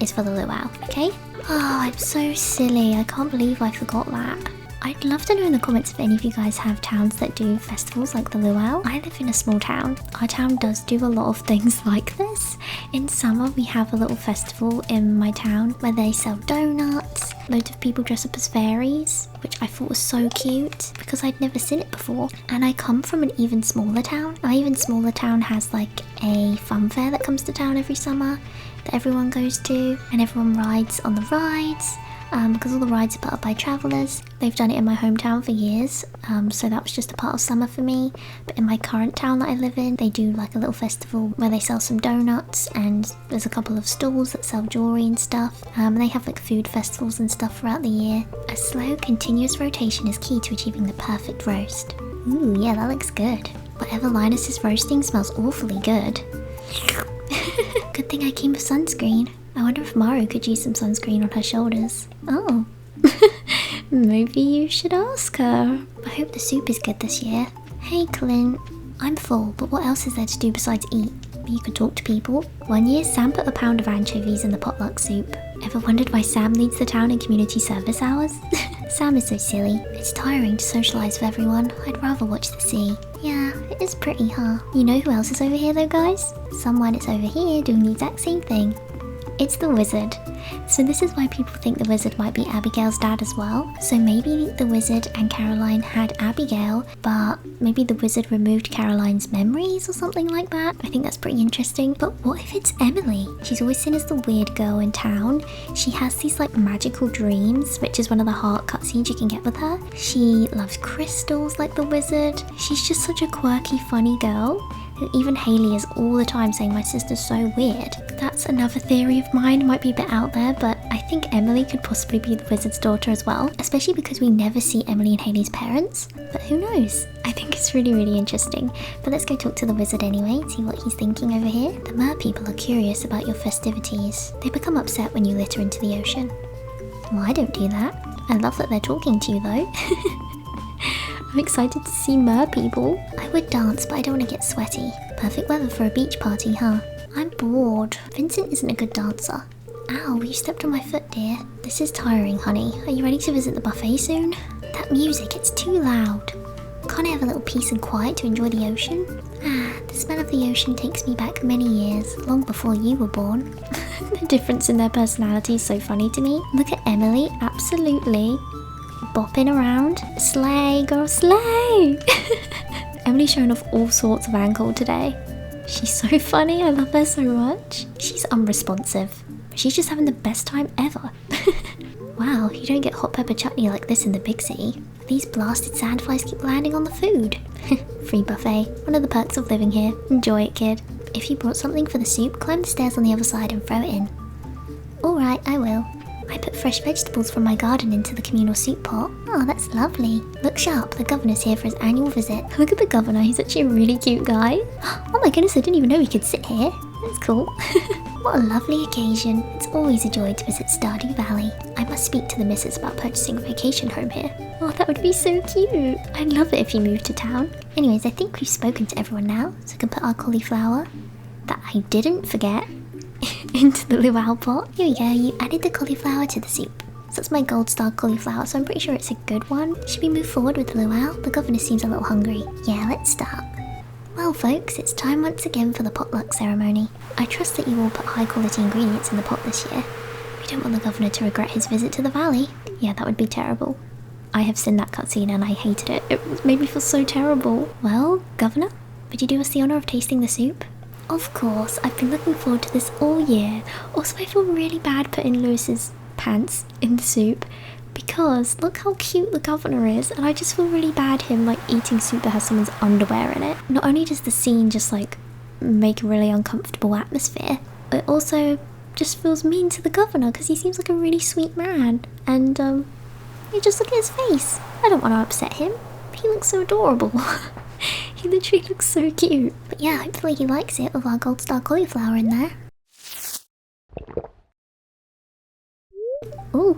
Speaker 1: is for the luau, okay? Oh, I'm so silly. I can't believe I forgot that. I'd love to know in the comments if any of you guys have towns that do festivals like the luau. I live in a small town. Our town does do a lot of things like this. In summer we have a little festival in my town where they sell donuts. Loads of people dress up as fairies, which I thought was so cute because I'd never seen it before. And I come from an even smaller town. Our even smaller town has like a fun fair that comes to town every summer that everyone goes to, and everyone rides on the rides. Because all the rides are put up by travellers. They've done it in my hometown for years, so that was just a part of summer for me. But in my current town that I live in, they do like a little festival where they sell some donuts, and there's a couple of stalls that sell jewellery and stuff. And they have like food festivals and stuff throughout the year. A slow, continuous rotation is key to achieving the perfect roast. Ooh, yeah, that looks good. Whatever Linus is roasting smells awfully good. Good thing I came with sunscreen. I wonder if Maru could use some sunscreen on her shoulders. Oh. Maybe you should ask her. I hope the soup is good this year. Hey Clint, I'm full, but what else is there to do besides eat? You could talk to people. One year, Sam put a pound of anchovies in the potluck soup. Ever wondered why Sam leads the town in community service hours? Sam is so silly. It's tiring to socialise with everyone. I'd rather watch the sea. Yeah, it is pretty, huh? You know who else is over here though, guys? Someone is over here doing the exact same thing. It's the wizard. So this is why people think the wizard might be Abigail's dad as well. So maybe the wizard and Caroline had Abigail, but maybe the wizard removed Caroline's memories or something like that. I think that's pretty interesting. But what if it's Emily? She's always seen as the weird girl in town. She has these like magical dreams, which is one of the heart cutscenes you can get with her. She loves crystals like the wizard. She's just such a quirky, funny girl. Even Haley is all the time saying my sister's so weird. That's another theory of mine, might be a bit out there, but I think Emily could possibly be the wizard's daughter as well, especially because we never see Emily and Haley's parents, but who knows? I think it's really, really interesting. But let's go talk to the wizard anyway, see what he's thinking over here. The mer people are curious about your festivities. They become upset when you litter into the ocean. Well, I don't do that. I love that they're talking to you though. I'm excited to see mer people. I would dance, but I don't want to get sweaty. Perfect weather for a beach party, huh? I'm bored. Vincent isn't a good dancer. Ow, you stepped on my foot, dear. This is tiring, honey. Are you ready to visit the buffet soon? That music, it's too loud. Can't I have a little peace and quiet to enjoy the ocean? Ah, the smell of the ocean takes me back many years, long before you were born. The difference in their personality is so funny to me. Look at Emily, absolutely bopping around. Slay, girl, slay! Emily's showing off all sorts of ankle today. She's so funny, I love her so much. She's unresponsive. She's just having the best time ever. Wow, you don't get hot pepper chutney like this in the big city. These blasted sandflies keep landing on the food. Free buffet, one of the perks of living here. Enjoy it, kid. If you brought something for the soup, climb the stairs on the other side and throw it in. Alright, I will. I put fresh vegetables from my garden into the communal soup pot. Oh, that's lovely. Look sharp, the governor's here for his annual visit. Look at the governor, he's actually a really cute guy. Oh my goodness, I didn't even know he could sit here. That's cool. What a lovely occasion. It's always a joy to visit Stardew Valley. I must speak to the missus about purchasing a vacation home here. Oh, that would be so cute. I'd love it if you moved to town. Anyways, I think we've spoken to everyone now, so we can put our cauliflower, that I didn't forget, into the luau pot. Here we go, you added the cauliflower to the soup. So that's my gold star cauliflower, so I'm pretty sure it's a good one. Should we move forward with the luau? The governor seems a little hungry. Yeah, let's start. Well folks, it's time once again for the potluck ceremony. I trust that you all put high quality ingredients in the pot this year. We don't want the governor to regret his visit to the valley. Yeah, that would be terrible. I have seen that cutscene and I hated it. It made me feel so terrible. Well, governor, would you do us the honour of tasting the soup? Of course, I've been looking forward to this all year. Also, I feel really bad putting Lewis's pants in the soup because look how cute the governor is, and I just feel really bad him like eating soup that has someone's underwear in it. Not only does the scene just like make a really uncomfortable atmosphere, it also just feels mean to the governor because he seems like a really sweet man, and you just look at his face. I don't want to upset him. He looks so adorable. He literally looks so cute. But yeah, hopefully he likes it with our gold star cauliflower in there. Ooh,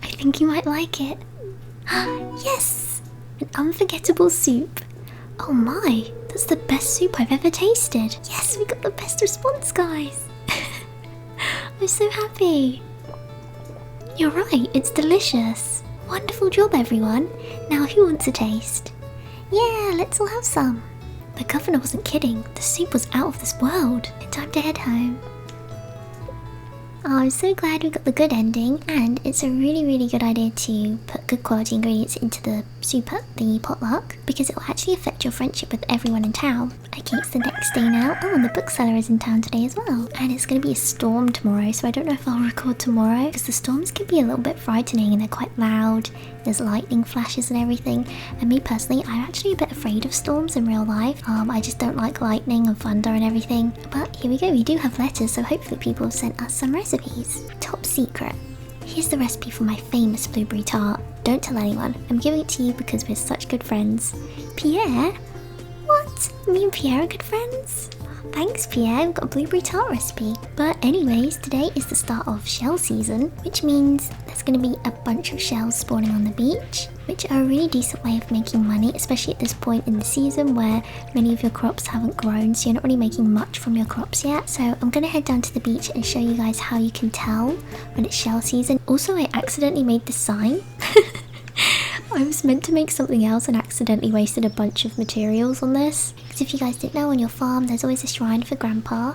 Speaker 1: I think you might like it. Yes! An unforgettable soup. Oh my, that's the best soup I've ever tasted. Yes, we got the best response, guys. I'm so happy. You're right, it's delicious. Wonderful job, everyone. Now who wants a taste? Yeah, let's all have some. The governor wasn't kidding. The soup was out of this world. Time to head home. Oh, I'm so glad we got the good ending, and it's a really good idea to put good quality ingredients into the soup at the potluck because it will actually affect your friendship with everyone in town. Okay, it's the next day now. Oh, and the bookseller is in town today as well. And it's going to be a storm tomorrow, so I don't know if I'll record tomorrow because the storms can be a little bit frightening and they're quite loud. There's lightning flashes and everything, and me personally, I'm actually a bit afraid of storms in real life. I just don't like lightning and thunder and everything. But here we go, we do have letters, so hopefully people have sent us some recipes. Top secret. Here's the recipe for my famous blueberry tart. Don't tell anyone, I'm giving it to you because we're such good friends. Pierre? What? Me and Pierre are good friends? Thanks Pierre, we've got a blueberry tart recipe. But anyways, today is the start of shell season, which means there's going to be a bunch of shells spawning on the beach, which are a really decent way of making money, especially at this point in the season where many of your crops haven't grown, so you're not really making much from your crops yet. So I'm going to head down to the beach and show you guys how you can tell when it's shell season. Also, I accidentally made this sign. I was meant to make something else and accidentally wasted a bunch of materials on this. Because if you guys didn't know, on your farm there's always a shrine for Grandpa.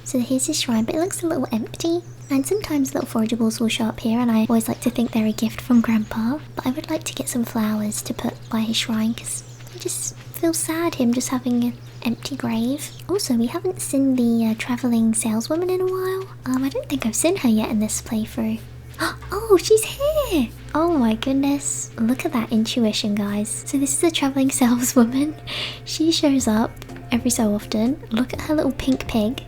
Speaker 1: So here's his shrine, but it looks a little empty. And sometimes little forageables will show up here, and I always like to think they're a gift from Grandpa. But I would like to get some flowers to put by his shrine because I just feel sad him just having an empty grave. Also, we haven't seen the travelling saleswoman in a while. I don't think I've seen her yet in this playthrough. Oh, she's here! Oh my goodness. Look at that intuition, guys. So this is a travelling saleswoman. She shows up every so often. Look at her little pink pig.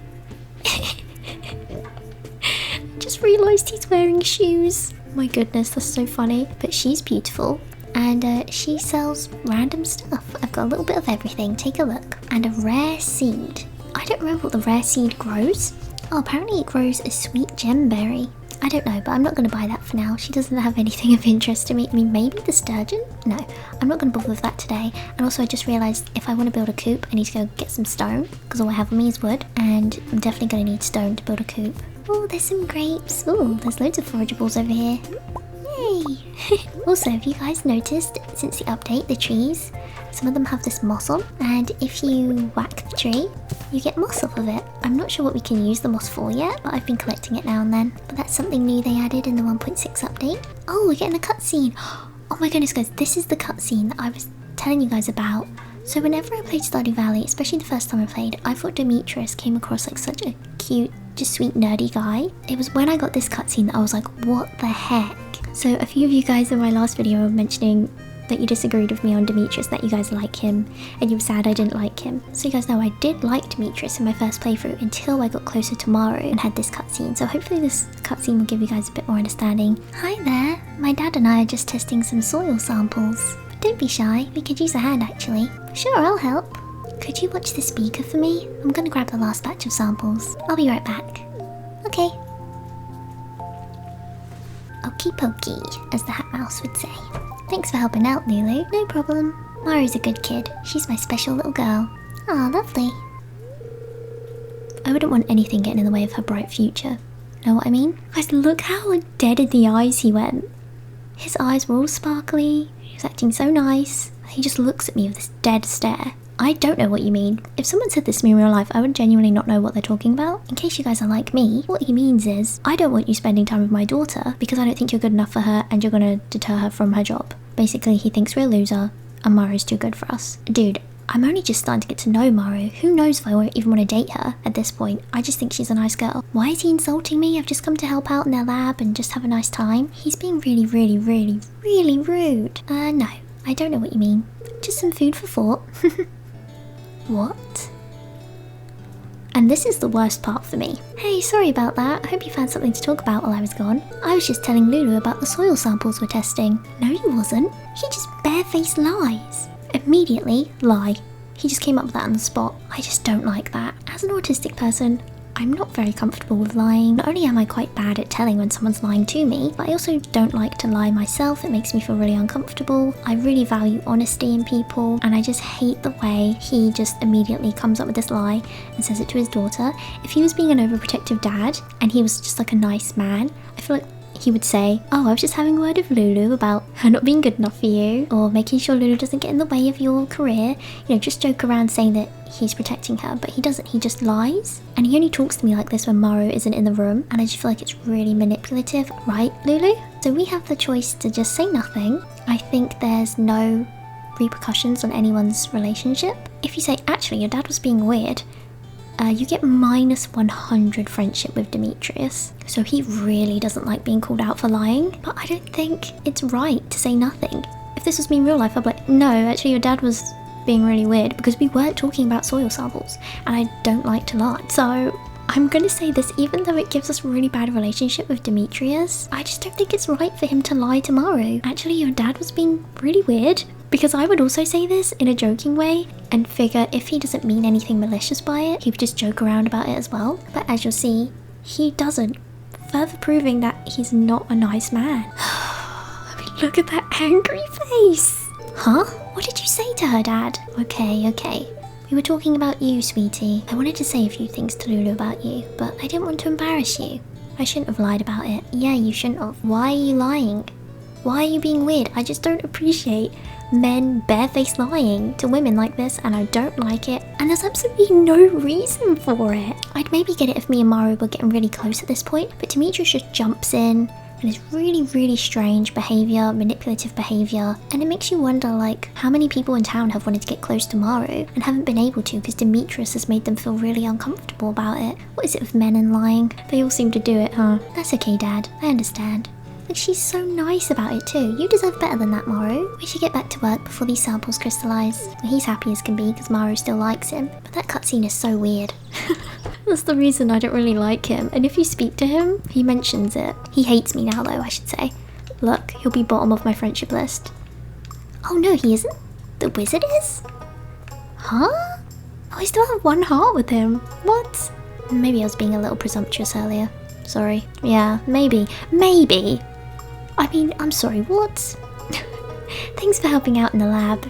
Speaker 1: Just realised he's wearing shoes. My goodness, that's so funny. But she's beautiful. And she sells random stuff. I've got a little bit of everything. Take a look. And a rare seed. I don't remember what the rare seed grows. Oh, apparently it grows a sweet gemberry. I don't know, but I'm not going to buy that for now. She doesn't have anything of interest to me. I mean, maybe the sturgeon? No, I'm not going to bother with that today. And also, I just realised if I want to build a coop, I need to go get some stone, because all I have on me is wood, and I'm definitely going to need stone to build a coop. Oh, there's some grapes. Oh, there's loads of forageables over here. Yay! Also, have you guys noticed, since the update, the trees, some of them have this moss on, and if you whack the tree, you get moss off of it. I'm not sure what we can use the moss for yet, but I've been collecting it now and then. But that's something new they added in the 1.6 update. Oh, we're getting a cutscene. Oh my goodness, guys, this is the cutscene that I was telling you guys about. So whenever I played Stardew Valley, especially the first time I played, I thought Demetrius came across like such a cute, just sweet, nerdy guy. It was when I got this cutscene that I was like, what the heck? So a few of you guys in my last video were mentioning that you disagreed with me on Demetrius, that you guys like him, and you were sad I didn't like him. So you guys know I did like Demetrius in my first playthrough until I got closer to Maru and had this cutscene. So hopefully this cutscene will give you guys a bit more understanding. Hi there, my dad and I are just testing some soil samples. But don't be shy, we could use a hand actually. Sure, I'll help. Could you watch the speaker for me? I'm gonna grab the last batch of samples. I'll be right back. Okay. Okie pokey, as the Hat Mouse would say. Thanks for helping out, Lulu. No problem. Maru's a good kid. She's my special little girl. Aw, lovely. I wouldn't want anything getting in the way of her bright future. Know what I mean? Guys, look how dead in the eyes he went. His eyes were all sparkly. He was acting so nice. He just looks at me with this dead stare. I don't know what you mean. If someone said this to me in real life, I would genuinely not know what they're talking about. In case you guys are like me, what he means is, I don't want you spending time with my daughter because I don't think you're good enough for her and you're gonna deter her from her job. Basically, he thinks we're a loser and Maru's too good for us. Dude, I'm only just starting to get to know Maru. Who knows if I won't even want to date her at this point. I just think she's a nice girl. Why is he insulting me? I've just come to help out in their lab and just have a nice time. He's being really rude. No, I don't know what you mean. Just some food for thought. What? And this is the worst part for me. Hey, sorry about that. I hope you found something to talk about while I was gone. I was just telling Lulu about the soil samples we're testing. No, he wasn't. He just barefaced lies. Immediately, lie. He just came up with that on the spot. I just don't like that. As an autistic person, I'm not very comfortable with lying. Not only am I quite bad at telling when someone's lying to me, but I also don't like to lie myself. It makes me feel really uncomfortable. I really value honesty in people, and I just hate the way he just immediately comes up with this lie and says it to his daughter. If he was being an overprotective dad and he was just like a nice man, I feel like he would say, oh, I was just having a word with Lulu about her not being good enough for you, or making sure Lulu doesn't get in the way of your career. You know, just joke around saying that he's protecting her, but he doesn't. He just lies. And he only talks to me like this when Maru isn't in the room, and I just feel like it's really manipulative. Right, Lulu? So we have the choice to just say nothing. I think there's no repercussions on anyone's relationship. If you say, actually, your dad was being weird, you get -100 friendship with Demetrius. So he really doesn't like being called out for lying. But I don't think it's right to say nothing. If this was me in real life, I'd be like, no, actually your dad was being really weird because we weren't talking about soil samples and I don't like to lie. So I'm gonna say this, even though it gives us a really bad relationship with Demetrius, I just don't think it's right for him to lie to Maru. Actually, your dad was being really weird. Because I would also say this in a joking way and figure if he doesn't mean anything malicious by it, he would just joke around about it as well. But as you'll see, he doesn't, further proving that he's not a nice man. I mean, look at that angry face. Huh? What did you say to her, Dad? Okay. We were talking about you, sweetie. I wanted to say a few things to Lulu about you, but I didn't want to embarrass you. I shouldn't have lied about it. Yeah, you shouldn't have. Why are you lying? Why are you being weird? I just don't appreciate men barefaced lying to women like this, and I don't like it, and there's absolutely no reason for it. I'd maybe get it if me and Maru were getting really close at this point, but Demetrius just jumps in and it's really strange behaviour, manipulative behaviour, and it makes you wonder, like, how many people in town have wanted to get close to Maru and haven't been able to because Demetrius has made them feel really uncomfortable about it. What is it with men and lying? They all seem to do it, huh? That's okay, Dad, I understand. But she's so nice about it too. You deserve better than that, Maru. We should get back to work before these samples crystallise. He's happy as can be because Maru still likes him. But that cutscene is so weird. That's the reason I don't really like him. And if you speak to him, he mentions it. He hates me now though, I should say. Look, he'll be bottom of my friendship list. Oh no, he isn't. The wizard is? Huh? Oh, I still have one heart with him. What? Maybe I was being a little presumptuous earlier. Sorry. Yeah, maybe. I mean, I'm sorry, what? Thanks for helping out in the lab.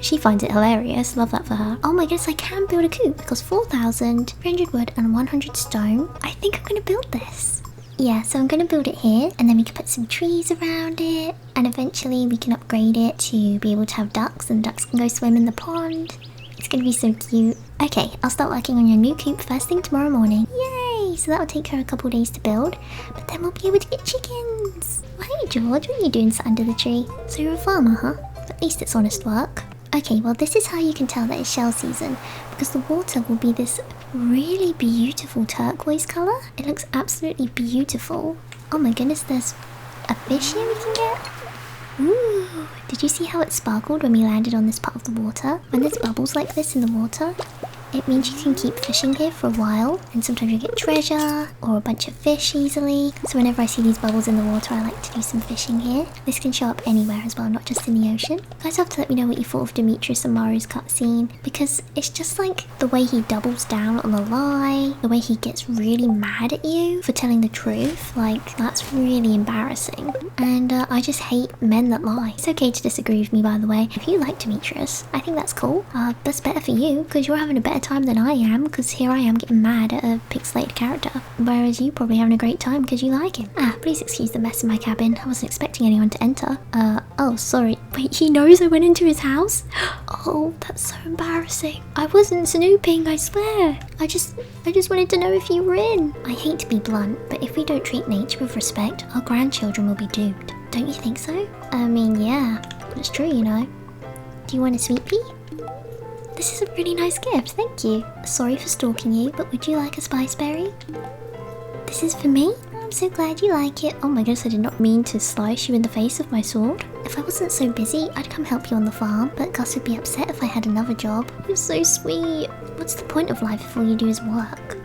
Speaker 1: She finds it hilarious, love that for her. Oh my goodness, I can build a coop because 4,000, 300 wood and 100 stone. I think I'm gonna build this. Yeah, so I'm gonna build it here and then we can put some trees around it and eventually we can upgrade it to be able to have ducks and ducks can go swim in the pond. It's gonna be so cute. Okay, I'll start working on your new coop first thing tomorrow morning. Yay! So that'll take her a couple days to build, but then we'll be able to get chickens. Hey George, what are you doing sat under the tree? So you're a farmer, huh? At least it's honest work. Okay, well this is how you can tell that it's shell season, because the water will be this really beautiful turquoise colour. It looks absolutely beautiful. Oh my goodness, there's a fish here we can get? Ooh, did you see how it sparkled when we landed on this part of the water? When there's bubbles like this in the water, it means you can keep fishing here for a while, and sometimes you get treasure or a bunch of fish easily. So whenever I see these bubbles in the water, I like to do some fishing here. This can show up anywhere as well, not just in the ocean. You guys have to let me know what you thought of Demetrius and Maru's cutscene, because it's just like the way he doubles down on the lie, the way he gets really mad at you for telling the truth. Like, that's really embarrassing. And I just hate men that lie. It's okay to disagree with me, by the way. If you like Demetrius, I think that's cool. That's better for you, because you're having a better time than I am, because here I am getting mad at a pixelated character, whereas you probably having a great time because you like him. Please excuse the mess in my cabin. I wasn't expecting anyone to enter. Oh, sorry. Wait, he knows I went into his house? Oh, that's so embarrassing. I wasn't snooping, I swear. I just wanted to know if you were in. I hate to be blunt, but if we don't treat nature with respect, our grandchildren will be doomed. Don't you think so? I mean, yeah, it's true, you know. Do you want a sweet pea? This is a really nice gift, thank you. Sorry for stalking you, but would you like a spice berry? This is for me? I'm so glad you like it. Oh my goodness, I did not mean to slice you in the face with my sword. If I wasn't so busy, I'd come help you on the farm, but Gus would be upset if I had another job. You're so sweet. What's the point of life if all you do is work?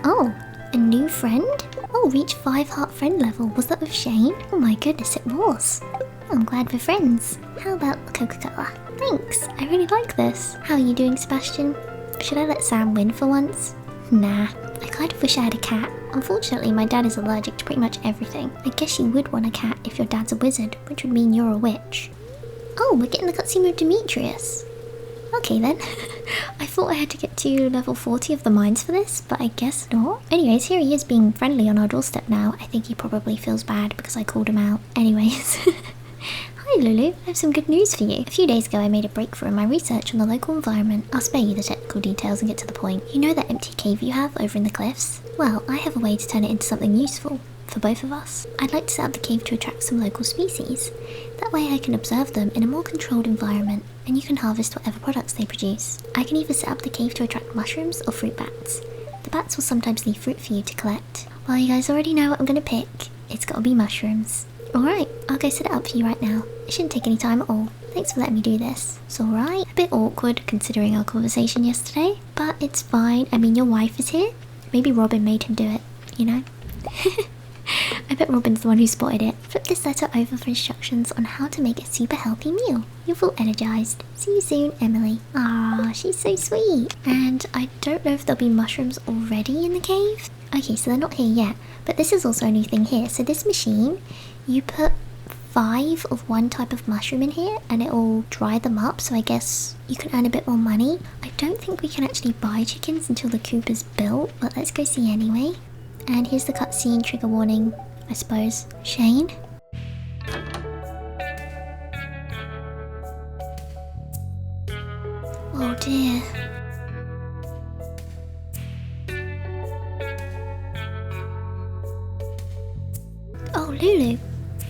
Speaker 1: Oh, a new friend? Oh, reach 5 heart friend level. Was that with Shane? Oh my goodness, it was. I'm glad we're friends. How about Coca-Cola? Thanks, I really like this. How are you doing, Sebastian? Should I let Sam win for once? Nah, I kind of wish I had a cat. Unfortunately, my dad is allergic to pretty much everything. I guess you would want a cat if your dad's a wizard, which would mean you're a witch. Oh, we're getting the cutscene with Demetrius. Okay then. I thought I had to get to level 40 of the mines for this, but I guess not. Anyways, here he is being friendly on our doorstep now. I think he probably feels bad because I called him out. Anyways. Hi Lulu, I have some good news for you. A few days ago I made a breakthrough in my research on the local environment. I'll spare you the technical details and get to the point. You know that empty cave you have over in the cliffs? Well, I have a way to turn it into something useful. For both of us. I'd like to set up the cave to attract some local species. That way I can observe them in a more controlled environment, and you can harvest whatever products they produce. I can either set up the cave to attract mushrooms or fruit bats. The bats will sometimes leave fruit for you to collect. Well, you guys already know what I'm gonna pick. It's gotta be mushrooms. Alright, I'll go set it up for you right now. It shouldn't take any time at all. Thanks for letting me do this. It's alright. A bit awkward considering our conversation yesterday, but it's fine. I mean, your wife is here. Maybe Robin made him do it, you know? I bet Robin's the one who spotted it. Flip this letter over for instructions on how to make a super healthy meal. You'll feel energized. See you soon, Emily. Ah, she's so sweet. And I don't know if there'll be mushrooms already in the cave. Okay, so they're not here yet. But this is also a new thing here. So this machine, you put 5 of one type of mushroom in here and it'll dry them up. So I guess you can earn a bit more money. I don't think we can actually buy chickens until the coop is built, but let's go see anyway. And here's the cutscene trigger warning, I suppose. Shane? Oh dear. Oh Lulu,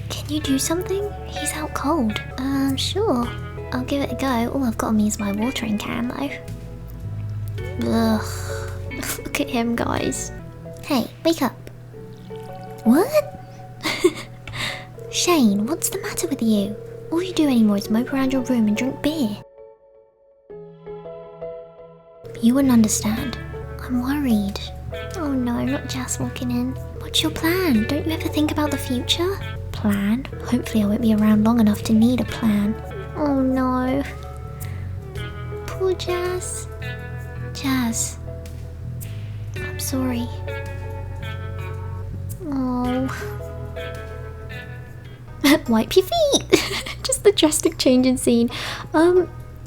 Speaker 1: can you do something? He's out cold. Sure. I'll give it a go. All I've got on me is my watering can though. Ugh. Look at him, guys. Hey, wake up. What? Shane, what's the matter with you? All you do anymore is mope around your room and drink beer. You wouldn't understand. I'm worried. Oh no, not Jazz walking in. What's your plan? Don't you ever think about the future? Plan? Hopefully I won't be around long enough to need a plan. Oh no. Poor Jazz. Jazz. I'm sorry. Oh. Wipe your feet! Just the drastic change in scene.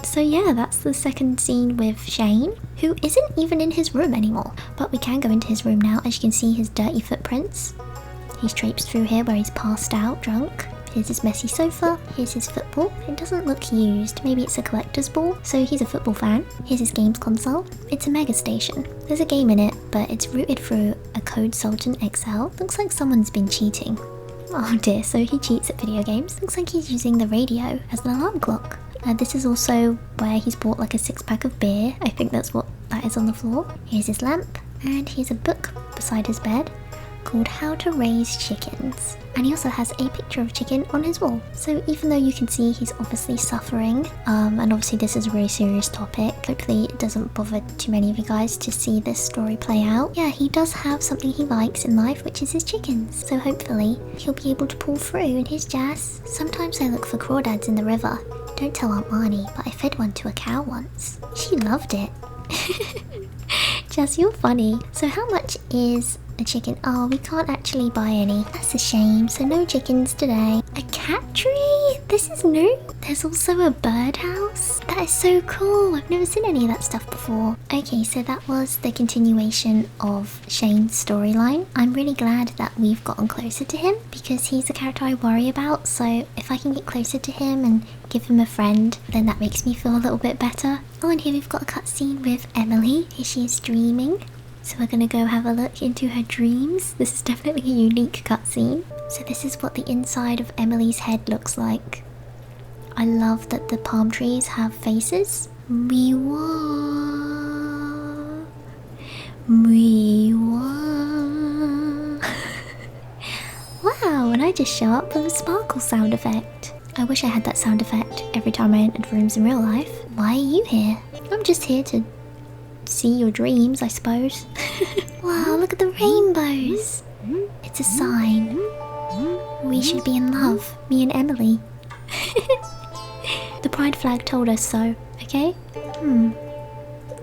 Speaker 1: So yeah, that's the second scene with Shane, who isn't even in his room anymore. But we can go into his room now. As you can see, his dirty footprints. He's traipsed through here where he's passed out, drunk. Here's his messy sofa. Here's his football. It doesn't look used. Maybe it's a collector's ball, so he's a football fan. Here's his games console. It's a mega station. There's a game in it, but it's routed through a Code Sultan XL. Looks like someone's been cheating. Oh dear, so he cheats at video games. Looks like he's using the radio as an alarm clock. This is also where he's bought like a 6-pack of beer. I think that's what that is on the floor. Here's his lamp, and here's a book beside his bed. called How to Raise Chickens. And he also has a picture of a chicken on his wall. So even though you can see he's obviously suffering, and obviously this is a really serious topic, hopefully it doesn't bother too many of you guys to see this story play out. Yeah, he does have something he likes in life, which is his chickens. So hopefully he'll be able to pull through in his jazz. Sometimes I look for crawdads in the river. Don't tell Aunt Marnie, but I fed one to a cow once. She loved it. Jazz, you're funny. So how much is a chicken? Oh, we can't actually buy any. That's a shame. So no chickens today. A cat tree? This is new. There's also a birdhouse. That is so cool. I've never seen any of that stuff before. Okay, so that was the continuation of Shane's storyline. I'm really glad that we've gotten closer to him because he's a character I worry about. So if I can get closer to him and give him a friend, then that makes me feel a little bit better. Oh, and here we've got a cutscene with Emily. Here she is dreaming. So we're gonna go have a look into her dreams. This is definitely a unique cutscene. So this is what the inside of Emily's head looks like. I love that the palm trees have faces. Miwa. Wow, and I just show up with a sparkle sound effect. I wish I had that sound effect every time I entered rooms in real life. Why are you here? I'm just here to see your dreams, I suppose. Wow, look at the rainbows. It's a sign. We should be in love, me and Emily. The pride flag told us so, okay?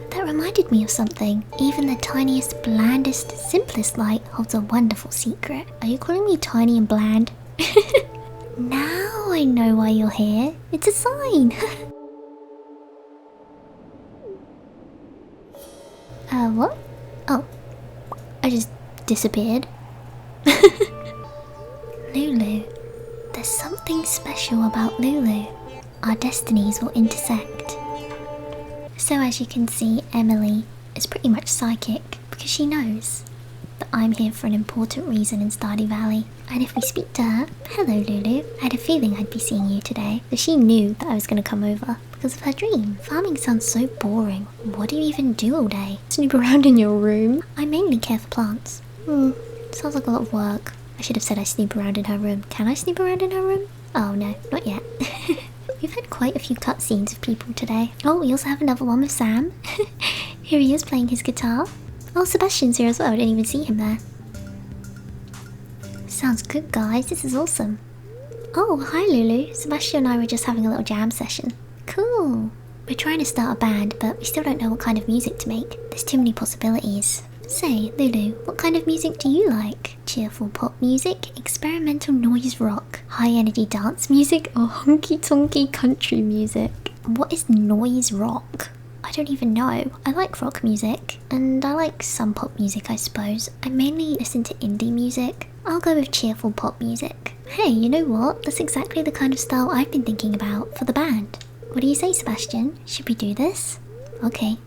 Speaker 1: That reminded me of something. Even the tiniest, blandest, simplest light holds a wonderful secret. Are you calling me tiny and bland? Now I know why you're here. It's a sign. What? Oh, I just disappeared. Lulu. There's something special about Lulu. Our destinies will intersect. So as you can see, Emily is pretty much psychic because she knows that I'm here for an important reason in Stardew Valley. And if we speak to her, hello Lulu, I had a feeling I'd be seeing you today. But she knew that I was going to come over because of her dream. Farming sounds so boring. What do you even do all day? Snoop around in your room? I mainly care for plants. Sounds like a lot of work. I should have said I snoop around in her room. Can I snoop around in her room? Oh no, not yet. We've had quite a few cutscenes of people today. Oh, we also have another one with Sam. Here he is playing his guitar. Oh, Sebastian's here as well. I didn't even see him there. Sounds good, guys. This is awesome. Oh, hi Lulu. Sebastian and I were just having a little jam session. Cool. We're trying to start a band, but we still don't know what kind of music to make. There's too many possibilities. Say, Lulu, what kind of music do you like? Cheerful pop music, experimental noise rock, high energy dance music, or honky-tonky country music? What is noise rock? I don't even know. I like rock music, and I like some pop music, I suppose. I mainly listen to indie music. I'll go with cheerful pop music. Hey, you know what? That's exactly the kind of style I've been thinking about for the band. What do you say, Sebastian? Should we do this? Okay.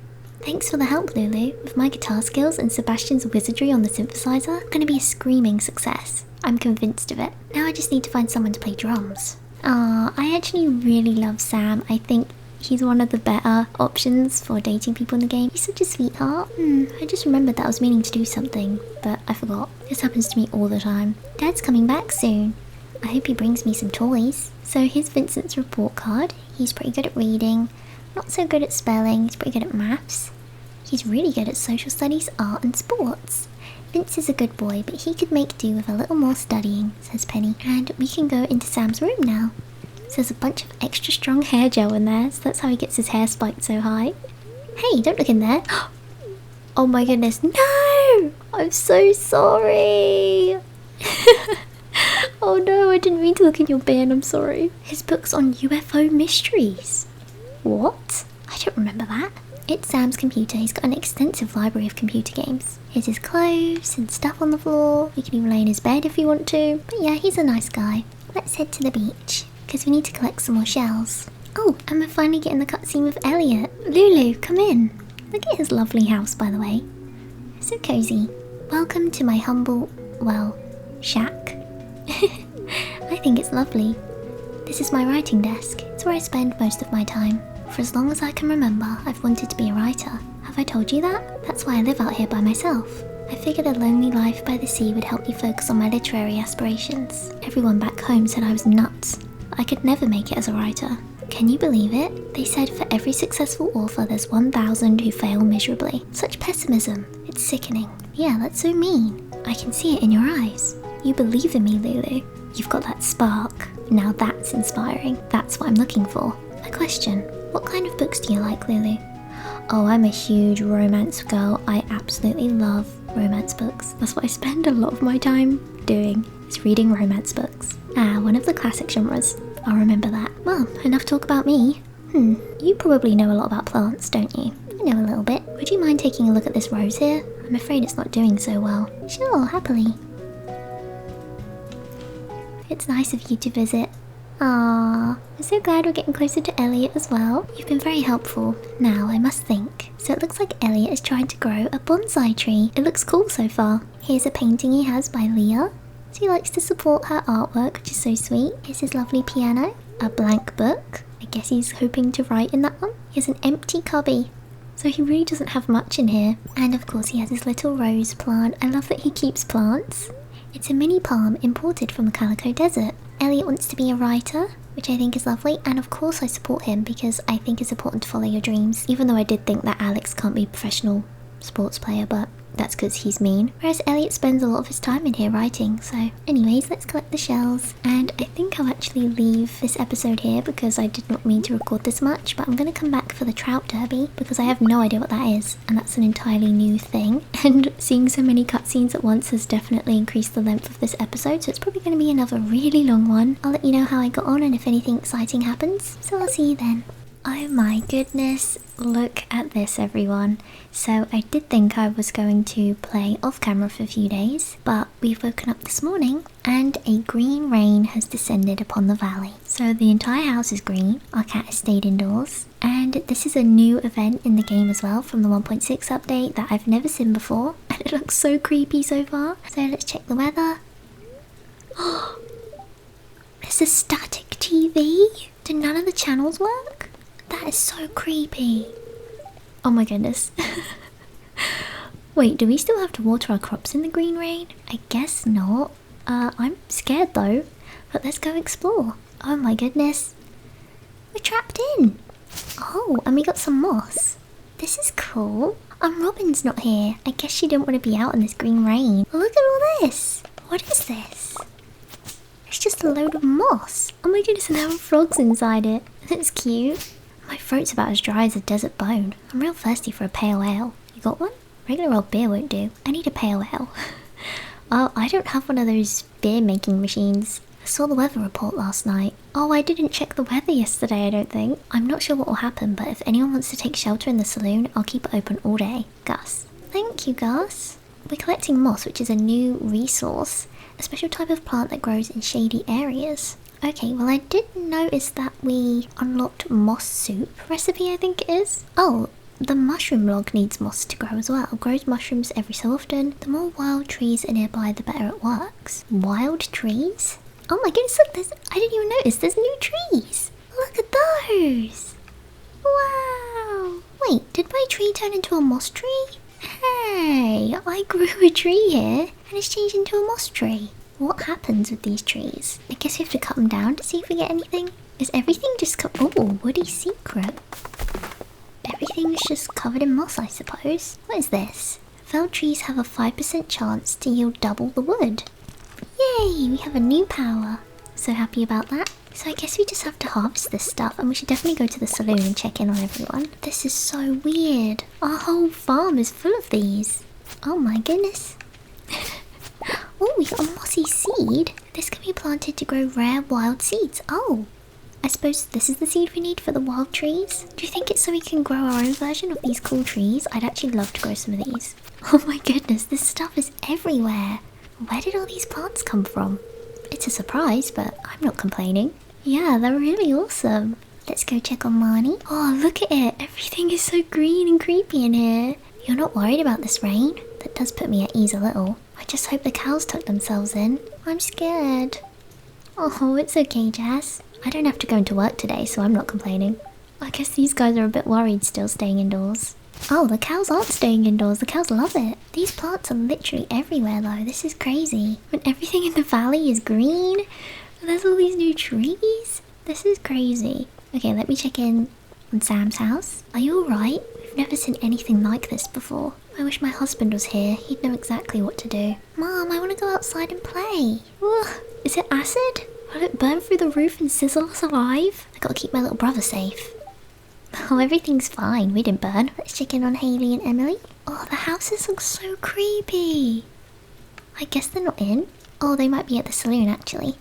Speaker 1: Thanks for the help, Lulu. With my guitar skills and Sebastian's wizardry on the synthesizer, it's gonna be a screaming success. I'm convinced of it. Now I just need to find someone to play drums. I actually really love Sam. I think he's one of the better options for dating people in the game. He's such a sweetheart. I just remembered that I was meaning to do something, but I forgot. This happens to me all the time. Dad's coming back soon. I hope he brings me some toys. So here's Vincent's report card. He's pretty good at reading, not so good at spelling, he's pretty good at maths. He's really good at social studies, art and sports. Vince is a good boy, but he could make do with a little more studying, says Penny. And we can go into Sam's room now. So there's a bunch of extra strong hair gel in there, so that's how he gets his hair spiked so high. Hey, don't look in there. Oh my goodness, no! I'm so sorry. Oh no, I didn't mean to look in your bin, I'm sorry. His book's on UFO mysteries. What? I don't remember that. It's Sam's computer. He's got an extensive library of computer games. Here's his clothes and stuff on the floor. You can even lay in his bed if you want to. But yeah, he's a nice guy. Let's head to the beach, because we need to collect some more shells. Oh, and we're finally getting the cutscene with Elliot. Lulu, come in. Look at his lovely house, by the way. So cozy. Welcome to my humble, well, shack. I think it's lovely. This is my writing desk. It's where I spend most of my time. For as long as I can remember, I've wanted to be a writer. Have I told you that? That's why I live out here by myself. I figured a lonely life by the sea would help me focus on my literary aspirations. Everyone back home said I was nuts. I could never make it as a writer. Can you believe it? They said for every successful author there's 1,000 who fail miserably. Such pessimism. It's sickening. Yeah, that's so mean. I can see it in your eyes. You believe in me, Lulu. You've got that spark. Now that's inspiring. That's what I'm looking for. A question. What kind of books do you like, Lulu? Oh, I'm a huge romance girl. I absolutely love romance books. That's what I spend a lot of my time doing, is reading romance books. Ah, one of the classic genres. I'll remember that. Well, enough talk about me. You probably know a lot about plants, don't you? I know a little bit. Would you mind taking a look at this rose here? I'm afraid it's not doing so well. Sure, happily. It's nice of you to visit. Aww, I'm so glad we're getting closer to Elliot as well. You've been very helpful. Now I must think. So it looks like Elliot is trying to grow a bonsai tree. It looks cool so far. Here's a painting he has by Leah. So he likes to support her artwork, which is so sweet. Here's his lovely piano. A blank book. I guess he's hoping to write in that one. Here's an empty cubby. So he really doesn't have much in here. And of course he has his little rose plant. I love that he keeps plants. It's a mini palm imported from the Calico Desert. Elliot wants to be a writer, which I think is lovely, and of course I support him because I think it's important to follow your dreams, even though I did think that Alex can't be a professional sports player, but that's because he's mean. Whereas Elliot spends a lot of his time in here writing, so anyways, let's collect the shells. And I think I'll actually leave this episode here because I did not mean to record this much, but I'm going to come back for the trout derby because I have no idea what that is, and that's an entirely new thing. And seeing so many cutscenes at once has definitely increased the length of this episode, so it's probably going to be another really long one. I'll let you know how I got on and if anything exciting happens, so I'll see you then. Oh my goodness, look at this everyone. So I did think I was going to play off camera for a few days, but we've woken up this morning and a green rain has descended upon the valley. So the entire house is green, our cat has stayed indoors, and this is a new event in the game as well from the 1.6 update that I've never seen before, and it looks so creepy so far. So let's check the weather. There's a static TV? Do none of the channels work? That is so creepy. Oh my goodness. Wait, do we still have to water our crops in the green rain? I guess not. I'm scared though. But let's go explore. Oh my goodness. We're trapped in. Oh, and we got some moss. This is cool. Robin's not here. I guess she didn't want to be out in this green rain. Look at all this. What is this? It's just a load of moss. Oh my goodness, and there are frogs inside it. That's cute. My throat's about as dry as a desert bone. I'm real thirsty for a pale ale. You got one? Regular old beer won't do. I need a pale ale. Oh, I don't have one of those beer making machines. I saw the weather report last night. Oh, I didn't check the weather yesterday, I don't think. I'm not sure what will happen, but if anyone wants to take shelter in the saloon, I'll keep it open all day. Gus. Thank you, Gus. We're collecting moss, which is a new resource. A special type of plant that grows in shady areas. Okay, well I did notice that we unlocked moss soup recipe, I think it is. Oh, the mushroom log needs moss to grow as well. It grows mushrooms every so often. The more wild trees are nearby, the better it works. Wild trees? Oh my goodness, look, I didn't even notice there's new trees. Look at those. Wow. Wait, did my tree turn into a moss tree? Hey, I grew a tree here and it's changed into a moss tree. What happens with these trees? I guess we have to cut them down to see if we get anything. Is everything just oh, woody secret. Everything's just covered in moss, I suppose. What is this? Felled trees have a 5% chance to yield double the wood. Yay, we have a new power. So happy about that. So I guess we just have to harvest this stuff, and we should definitely go to the saloon and check in on everyone. This is so weird. Our whole farm is full of these. Oh my goodness. Oh, we got a mossy seed. This can be planted to grow rare wild seeds. Oh, I suppose this is the seed we need for the wild trees. Do you think it's so we can grow our own version of these cool trees? I'd actually love to grow some of these. Oh my goodness, this stuff is everywhere. Where did all these plants come from? It's a surprise, but I'm not complaining. Yeah, they're really awesome. Let's go check on Marnie. Oh, look at it. Everything is so green and creepy in here. You're not worried about this rain? That does put me at ease a little. I just hope the cows tuck themselves in. I'm scared. Oh, it's okay, Jazz. I don't have to go into work today, so I'm not complaining. I guess these guys are a bit worried still staying indoors. Oh, the cows aren't staying indoors. The cows love it. These plants are literally everywhere though. This is crazy. When everything in the valley is green, and there's all these new trees. This is crazy. Okay, let me check in on Sam's house. Are you alright? We've never seen anything like this before. I wish my husband was here. He'd know exactly what to do. Mom, I want to go outside and play. Ugh, is it acid? Will it burn through the roof and sizzle us alive? I gotta keep my little brother safe. Oh, everything's fine. We didn't burn. Let's check in on Haley and Emily. Oh, the houses look so creepy. I guess they're not in. Oh, they might be at the saloon, actually.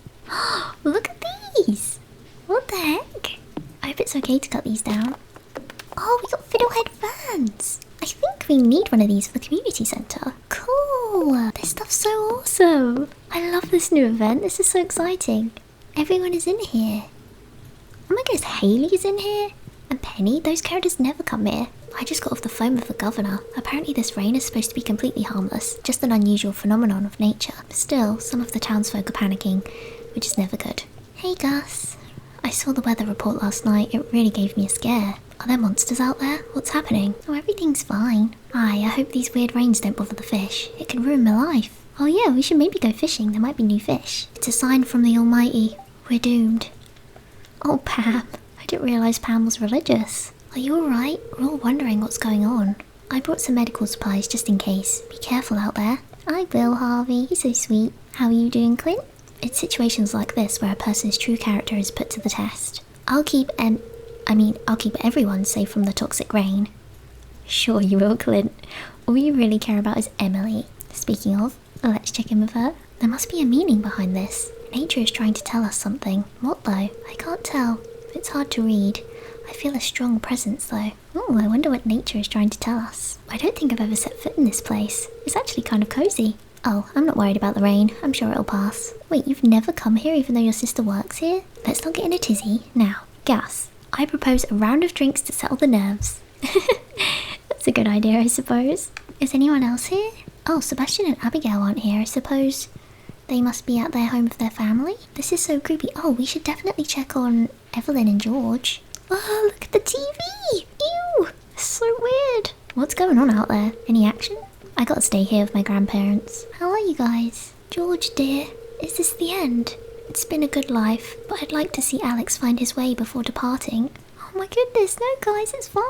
Speaker 1: Look at these. What the heck? I hope it's okay to cut these down. Oh, we got fiddlehead fans. I think we need one of these for the community centre. Cool. This stuff's so awesome. I love this new event. This is so exciting. Everyone is in here. Oh my goodness, Haley's in here. And Penny, those characters never come here. I just got off the phone with the governor. Apparently this rain is supposed to be completely harmless, just an unusual phenomenon of nature. Still, some of the townsfolk are panicking, which is never good. Hey Gus. I saw the weather report last night. It really gave me a scare. Are there monsters out there? What's happening? Oh, everything's fine. I hope these weird rains don't bother the fish. It could ruin my life. Oh yeah, we should maybe go fishing. There might be new fish. It's a sign from the Almighty. We're doomed. Oh, Pam. I didn't realise Pam was religious. Are you alright? We're all wondering what's going on. I brought some medical supplies just in case. Be careful out there. I will, Harvey. He's so sweet. How are you doing, Clint? It's situations like this where a person's true character is put to the test. I'll keep everyone safe from the toxic rain. Sure you will, Clint. All you really care about is Emily. Speaking of, let's check in with her. There must be a meaning behind this. Nature is trying to tell us something. What though? I can't tell. It's hard to read. I feel a strong presence though. Oh, I wonder what nature is trying to tell us. I don't think I've ever set foot in this place. It's actually kind of cozy. Oh, I'm not worried about the rain. I'm sure it'll pass. Wait, you've never come here even though your sister works here? Let's not get in a tizzy. Now, Gus, I propose a round of drinks to settle the nerves. That's a good idea, I suppose. Is anyone else here? Oh, Sebastian and Abigail aren't here. I suppose they must be at their home with their family. This is so creepy. Oh, we should definitely check on Evelyn and George. Oh, look at the TV! Ew! So weird. What's going on out there? Any action? I gotta stay here with my grandparents. How are you guys? George, dear, is this the end? It's been a good life, but I'd like to see Alex find his way before departing. Oh my goodness, no guys, it's fine.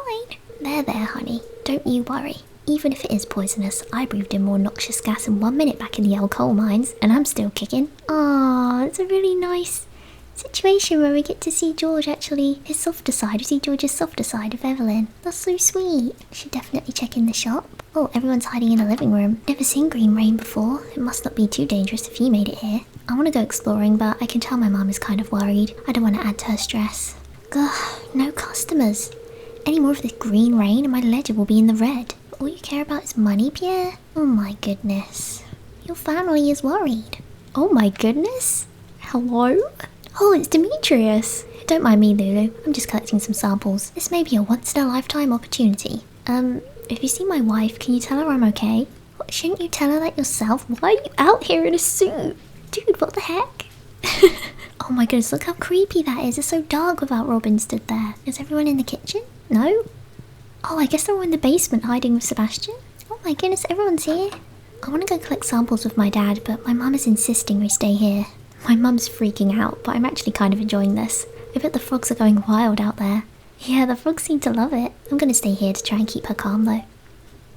Speaker 1: There, honey. Don't you worry. Even if it is poisonous, I breathed in more noxious gas in 1 minute back in the old coal mines, and I'm still kicking. Aww, it's a really nice situation where we get to see George actually, his softer side. We see George's softer side of Evelyn. That's so sweet. Should definitely check in the shop. Oh, everyone's hiding in the living room. Never seen green rain before. It must not be too dangerous if you made it here. I want to go exploring, but I can tell my mum is kind of worried. I don't want to add to her stress. Ugh, no customers. Any more of this green rain and my ledger will be in the red. All you care about is money, Pierre? Oh my goodness. Your family is worried. Oh my goodness. Hello? Oh, it's Demetrius. Don't mind me, Lulu. I'm just collecting some samples. This may be a once-in-a-lifetime opportunity. If you see my wife, can you tell her I'm okay? What, shouldn't you tell her that yourself? Why are you out here in a suit? Dude, what the heck? Oh my goodness, look how creepy that is. It's so dark without Robin stood there. Is everyone in the kitchen? No? Oh, I guess they're all in the basement hiding with Sebastian. Oh my goodness, everyone's here. I want to go collect samples with my dad, but my mum is insisting we stay here. My mum's freaking out, but I'm actually kind of enjoying this. I bet the frogs are going wild out there. Yeah, the frogs seem to love it. I'm going to stay here to try and keep her calm though.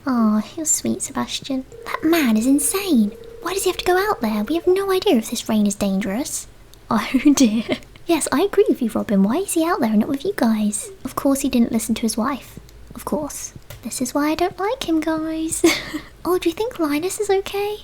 Speaker 1: Oh, you're sweet, Sebastian. That man is insane. Why does he have to go out there? We have no idea if this rain is dangerous. Oh dear. Yes, I agree with you, Robin. Why is he out there and not with you guys? Of course he didn't listen to his wife. Of course. This is why I don't like him, guys. Oh, do you think Linus is okay?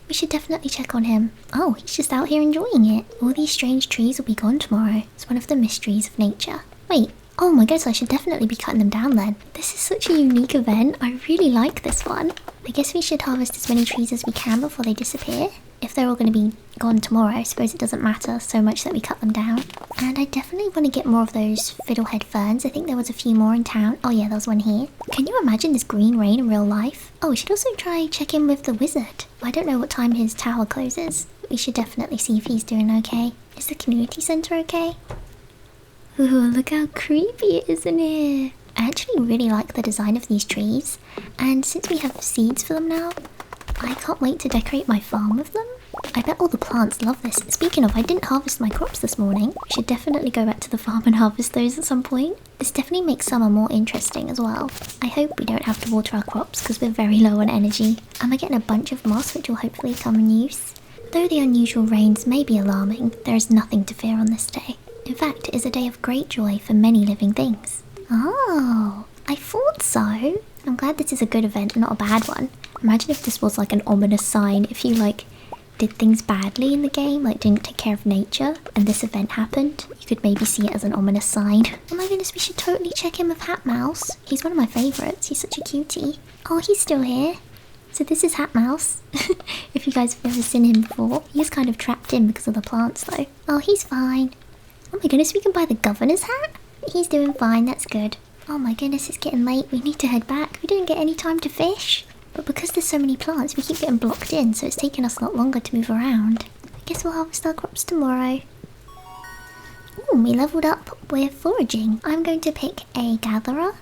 Speaker 1: We should definitely check on him. Oh, he's just out here enjoying it. All these strange trees will be gone tomorrow. It's one of the mysteries of nature. Wait. Oh my gosh, I should definitely be cutting them down then. This is such a unique event. I really like this one. I guess we should harvest as many trees as we can before they disappear. If they're all going to be gone tomorrow, I suppose it doesn't matter so much that we cut them down. And I definitely want to get more of those fiddlehead ferns. I think there was a few more in town. Oh yeah, there was one here. Can you imagine this green rain in real life? Oh, we should also try check in with the wizard. I don't know what time his tower closes. We should definitely see if he's doing okay. Is the community centre okay? Ooh, look how creepy it is in here. I actually really like the design of these trees, and since we have seeds for them now, I can't wait to decorate my farm with them. I bet all the plants love this. Speaking of, I didn't harvest my crops this morning. We should definitely go back to the farm and harvest those at some point. This definitely makes summer more interesting as well. I hope we don't have to water our crops because we're very low on energy. And we're getting a bunch of moss which will hopefully come in use. Though the unusual rains may be alarming, there is nothing to fear on this day. In fact, it is a day of great joy for many living things. Oh, I thought so. I'm glad this is a good event and not a bad one. Imagine if this was like an ominous sign, if you like did things badly in the game, like didn't take care of nature, and this event happened. You could maybe see it as an ominous sign. Oh my goodness, we should totally check in with Hat Mouse. He's one of my favourites. He's such a cutie. Oh, he's still here. So this is Hat Mouse. If you guys have ever seen him before. He's kind of trapped in because of the plants though. Oh, he's fine. Oh my goodness, we can buy the governor's hat? He's doing fine, that's good. Oh my goodness, it's getting late. We need to head back. We didn't get any time to fish. But because there's so many plants, we keep getting blocked in, so it's taking us a lot longer to move around. I guess we'll harvest our crops tomorrow. Ooh, we leveled up with foraging. I'm going to pick a gatherer,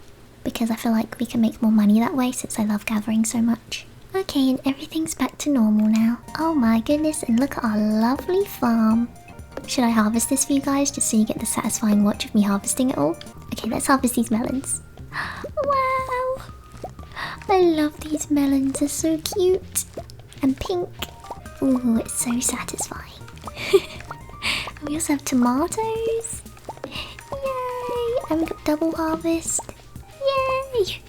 Speaker 1: because I feel like we can make more money that way since I love gathering so much. Okay, and everything's back to normal now. Oh my goodness, and look at our lovely farm. Should I harvest this for you guys, just so you get the satisfying watch of me harvesting it all? Okay, let's harvest these melons. Wow! I love these melons, they're so cute. And pink. Ooh, it's so satisfying. And we also have tomatoes. Yay! And we got double harvest. Yay!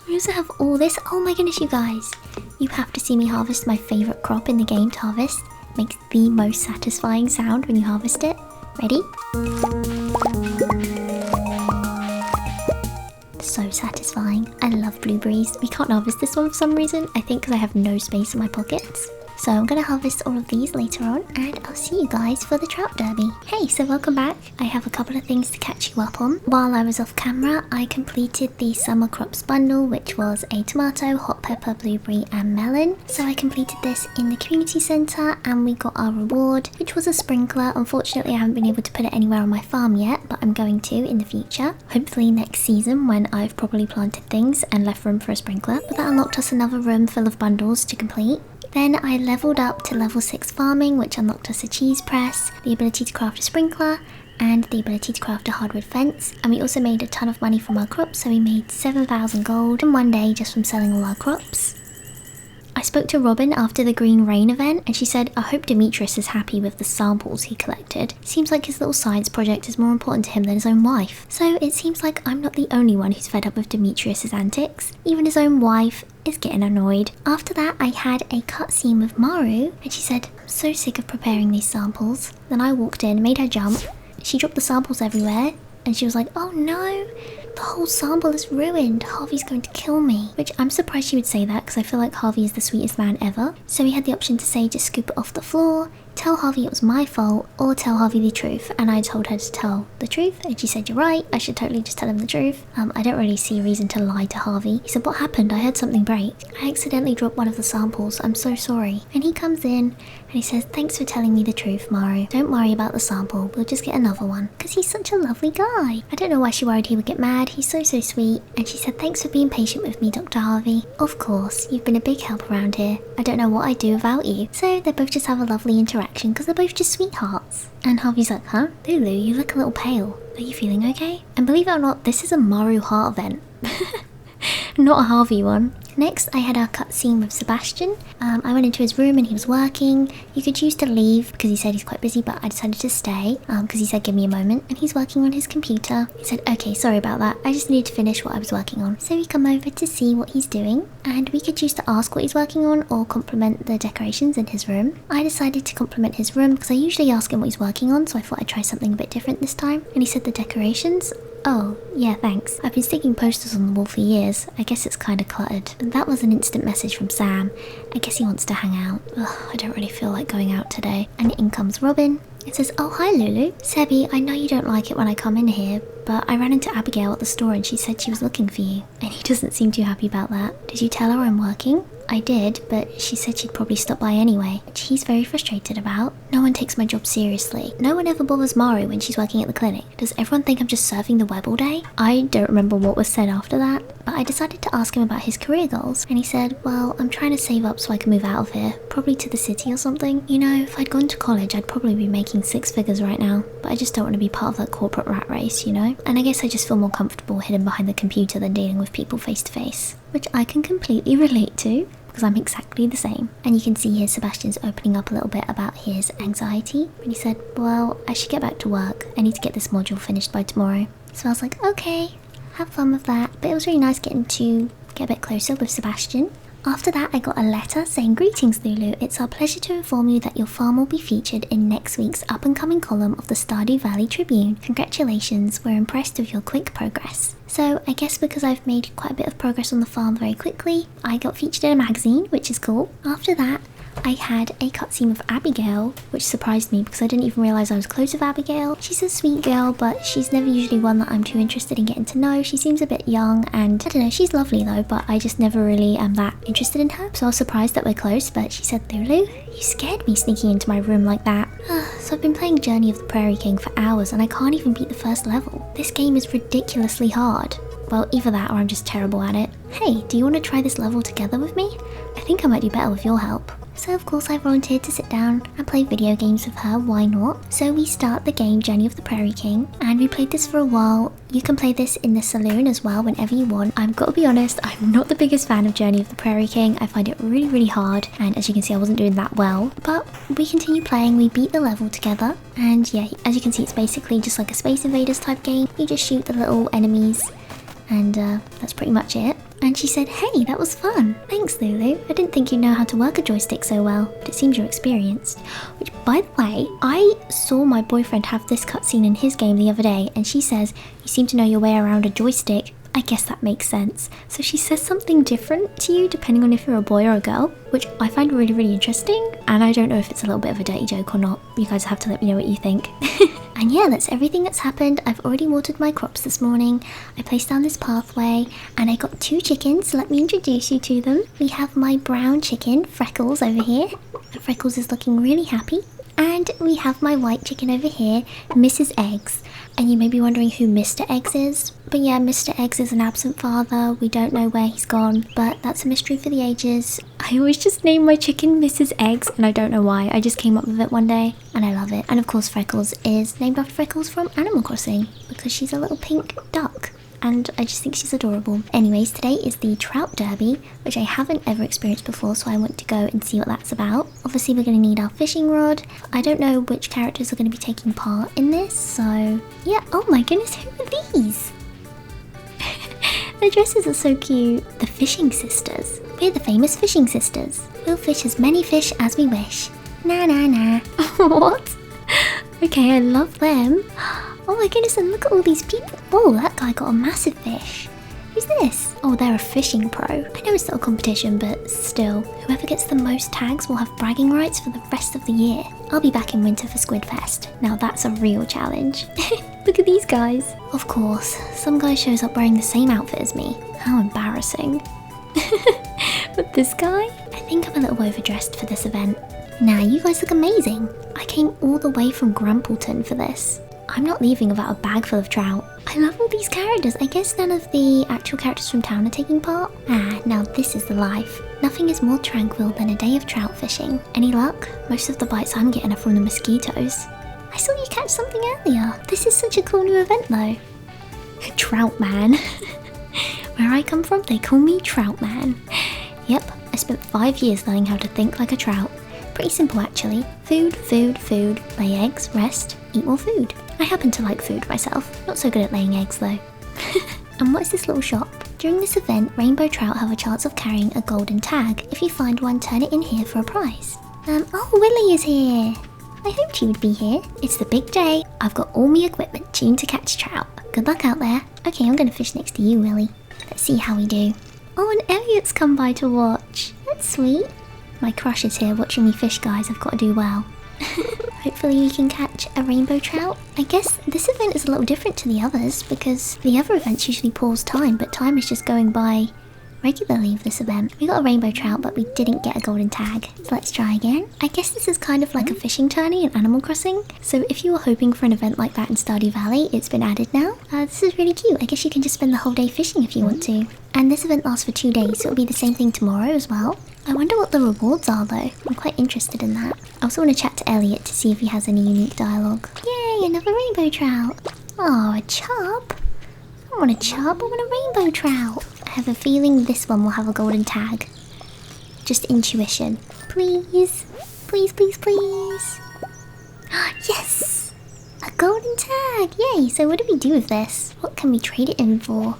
Speaker 1: We also have all this. Oh my goodness, you guys. You have to see me harvest my favourite crop in the game to harvest. It makes the most satisfying sound when you harvest it. Ready? So satisfying. I love blueberries. We can't harvest this one for some reason. I think because I have no space in my pockets. So I'm going to harvest all of these later on, and I'll see you guys for the trout derby. Hey, so welcome back. I have a couple of things to catch you up on. While I was off camera, I completed the summer crops bundle, which was a tomato, hot pepper, blueberry and melon. So I completed this in the community centre and we got our reward, which was a sprinkler. Unfortunately, I haven't been able to put it anywhere on my farm yet, but I'm going to in the future. Hopefully next season when I've properly planted things and left room for a sprinkler. But that unlocked us another room full of bundles to complete. Then I leveled up to level 6 farming, which unlocked us a cheese press, the ability to craft a sprinkler, and the ability to craft a hardwood fence. And we also made a ton of money from our crops, so we made 7,000 gold in one day just from selling all our crops. I spoke to Robin after the Green Rain event, and she said, I hope Demetrius is happy with the samples he collected. Seems like his little science project is more important to him than his own wife. So it seems like I'm not the only one who's fed up with Demetrius's antics. Even his own wife is getting annoyed. After that, I had a cutscene with Maru, and she said, I'm so sick of preparing these samples. Then I walked in, made her jump. She dropped the samples everywhere, and she was like, oh no, the whole sample is ruined. Harvey's going to kill me. Which I'm surprised she would say that because I feel like Harvey is the sweetest man ever. So we had the option to say just scoop it off the floor, tell Harvey it was my fault, or tell Harvey the truth. And I told her to tell the truth, and she said, you're right, I should totally just tell him the truth. I don't really see a reason to lie to Harvey. He said, what happened? I heard something break. I accidentally dropped one of the samples. I'm so sorry. And he comes in and he says, thanks for telling me the truth, Maru. Don't worry about the sample. We'll just get another one. Because he's such a lovely guy. I don't know why she worried he would get mad. He's so sweet. And she said, thanks for being patient with me, Dr. Harvey. Of course, you've been a big help around here. I don't know what I'd do without you. So they both just have a lovely interaction because they're both just sweethearts. And Harvey's like, huh? Lulu, you look a little pale. Are you feeling okay? And believe it or not, this is a Maru heart event. Not a Harvey one. Next, I had our cutscene with Sebastian. I went into his room and he was working. You could choose to leave because he said he's quite busy, but I decided to stay because he said give me a moment. And he's working on his computer. He said, okay, sorry about that. I just needed to finish what I was working on. So we come over to see what he's doing. And we could choose to ask what he's working on or compliment the decorations in his room. I decided to compliment his room because I usually ask him what he's working on, so I thought I'd try something a bit different this time. And he said the decorations. Oh, yeah, thanks. I've been sticking posters on the wall for years. I guess it's kind of cluttered. And that was an instant message from Sam. I guess he wants to hang out. Ugh, I don't really feel like going out today. And in comes Robin. It says, oh, hi, Lulu. Sebi, I know you don't like it when I come in here, but I ran into Abigail at the store and she said she was looking for you. And he doesn't seem too happy about that. Did you tell her I'm working? I did, but she said she'd probably stop by anyway, which he's very frustrated about. No one takes my job seriously. No one ever bothers Maru when she's working at the clinic. Does everyone think I'm just serving the web all day? I don't remember what was said after that, but I decided to ask him about his career goals, and he said, well, I'm trying to save up so I can move out of here, probably to the city or something. You know, if I'd gone to college, I'd probably be making 6 figures right now, but I just don't want to be part of that corporate rat race, you know? And I guess I just feel more comfortable hidden behind the computer than dealing with people face to face, which I can completely relate to, because I'm exactly the same. And you can see here Sebastian's opening up a little bit about his anxiety, and he said, well, I should get back to work. I need to get this module finished by tomorrow. So I was like, okay, have fun with that. But it was really nice getting to get a bit closer with Sebastian. After that, I got a letter saying, greetings Lulu, it's our pleasure to inform you that your farm will be featured in next week's up-and-coming column of the Stardew Valley Tribune. Congratulations, we're impressed with your quick progress. So I guess because I've made quite a bit of progress on the farm very quickly, I got featured in a magazine, which is cool. After that, I had a cutscene with Abigail, which surprised me because I didn't even realise I was close with Abigail. She's a sweet girl, but she's never usually one that I'm too interested in getting to know. She seems a bit young and I don't know, she's lovely though, but I just never really am that interested in her. So I was surprised that we're close, but she said, Lulu, you scared me sneaking into my room like that. So I've been playing Journey of the Prairie King for hours and I can't even beat the first level. This game is ridiculously hard. Well, either that or I'm just terrible at it. Hey, do you want to try this level together with me? I think I might do better with your help. So of course I volunteered to sit down and play video games with her, why not? So we start the game Journey of the Prairie King, and we played this for a while. You can play this in the saloon as well whenever you want. I've got to be honest, I'm not the biggest fan of Journey of the Prairie King. I find it really hard, and as you can see I wasn't doing that well. But we continue playing, we beat the level together, and yeah, as you can see it's basically just like a Space Invaders type game. You just shoot the little enemies, and that's pretty much it. And she said, hey, that was fun. Thanks, Lulu. I didn't think you'd know how to work a joystick so well, but it seems you're experienced. Which, by the way, I saw my boyfriend have this cutscene in his game the other day, and she says, you seem to know your way around a joystick. I guess that makes sense. So she says something different to you depending on if you're a boy or a girl, which I find really interesting. And I don't know if it's a little bit of a dirty joke or not. You guys have to let me know what you think. And yeah, that's everything that's happened. I've already watered my crops this morning. I placed down this pathway and I got 2 chickens, so let me introduce you to them. We have my brown chicken, Freckles, over here. And Freckles is looking really happy. And we have my white chicken over here, Mrs. Eggs. And you may be wondering who Mr. Eggs is. But yeah, Mr. Eggs is an absent father. We don't know where he's gone, but that's a mystery for the ages. I always just name my chicken Mrs. Eggs, and I don't know why. I just came up with it one day, and I love it. And of course, Freckles is named after Freckles from Animal Crossing, because she's a little pink duck. And I just think she's adorable. Anyways, today is the Trout Derby, which I haven't ever experienced before, so I want to go and see what that's about. Obviously, we're going to need our fishing rod. I don't know which characters are going to be taking part in this, so yeah. Oh my goodness, who are these? Their dresses are so cute. The Fishing Sisters. We're the famous Fishing Sisters. We'll fish as many fish as we wish. Na na na. What? Okay, I love them. Oh my goodness, and look at all these people. Whoa, that guy got a massive fish. Who's this? Oh, they're a fishing pro. I know it's not a competition, but still. Whoever gets the most tags will have bragging rights for the rest of the year. I'll be back in winter for Squid Fest. Now that's a real challenge. Look at these guys. Of course, some guy shows up wearing the same outfit as me. How embarrassing. But this guy? I think I'm a little overdressed for this event. Nah, you guys look amazing. I came all the way from Grampleton for this. I'm not leaving without a bag full of trout. I love all these characters. I guess none of the actual characters from town are taking part. Ah, now this is the life. Nothing is more tranquil than a day of trout fishing. Any luck? Most of the bites I'm getting are from the mosquitoes. I saw you catch something earlier. This is such a cool new event though. Trout man. Where I come from, they call me Trout Man. Yep, I spent 5 years learning how to think like a trout. Pretty simple actually. Food, food, food, lay eggs, rest, eat more food. I happen to like food myself, not so good at laying eggs though. And what's this little shop? During this event, rainbow trout have a chance of carrying a golden tag. If you find one, turn it in here for a prize. Oh, Willy is here. I hoped you would be here. It's the big day. I've got all my equipment tuned to catch trout. Good luck out there. Okay, I'm gonna fish next to you, Willy. Let's see how we do. Oh, and Elliot's come by to watch. That's sweet. My crush is here watching me fish, guys. I've got to do well. Hopefully we can catch a rainbow trout. I guess this event is a little different to the others because the other events usually pause time, but time is just going by regularly for this event. We got a rainbow trout, but we didn't get a golden tag. So let's try again. I guess this is kind of like a fishing tourney in Animal Crossing. So if you were hoping for an event like that in Stardew Valley, it's been added now. This is really cute. I guess you can just spend the whole day fishing if you want to. And this event lasts for 2 days, so it'll be the same thing tomorrow as well. I wonder what the rewards are though. I'm quite interested in that. I also want to chat to Elliot to see if he has any unique dialogue. Yay, another rainbow trout. Oh, a chub. I don't want a chub, I want a rainbow trout. I have a feeling this one will have a golden tag. Just intuition. Please. Please, please, please. Yes! A golden tag! Yay! So what do we do with this? What can we trade it in for?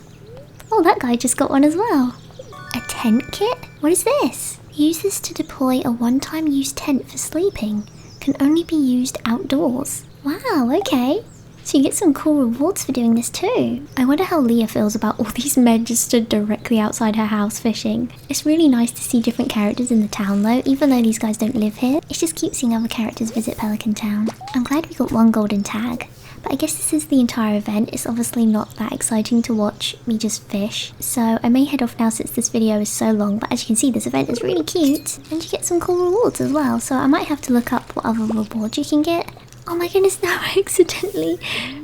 Speaker 1: Oh, that guy just got one as well. A tent kit? What is this? Use this to deploy a one-time use tent for sleeping. Can only be used outdoors. Wow, okay. So you get some cool rewards for doing this too. I wonder how Leah feels about all these men just stood directly outside her house fishing. It's really nice to see different characters in the town though, even though these guys don't live here. It's just cute seeing other characters visit Pelican Town. I'm glad we got one golden tag. But I guess this is the entire event. It's obviously not that exciting to watch me just fish. So I may head off now since this video is so long. But as you can see, this event is really cute. And you get some cool rewards as well. So I might have to look up what other rewards you can get. Oh my goodness, now I accidentally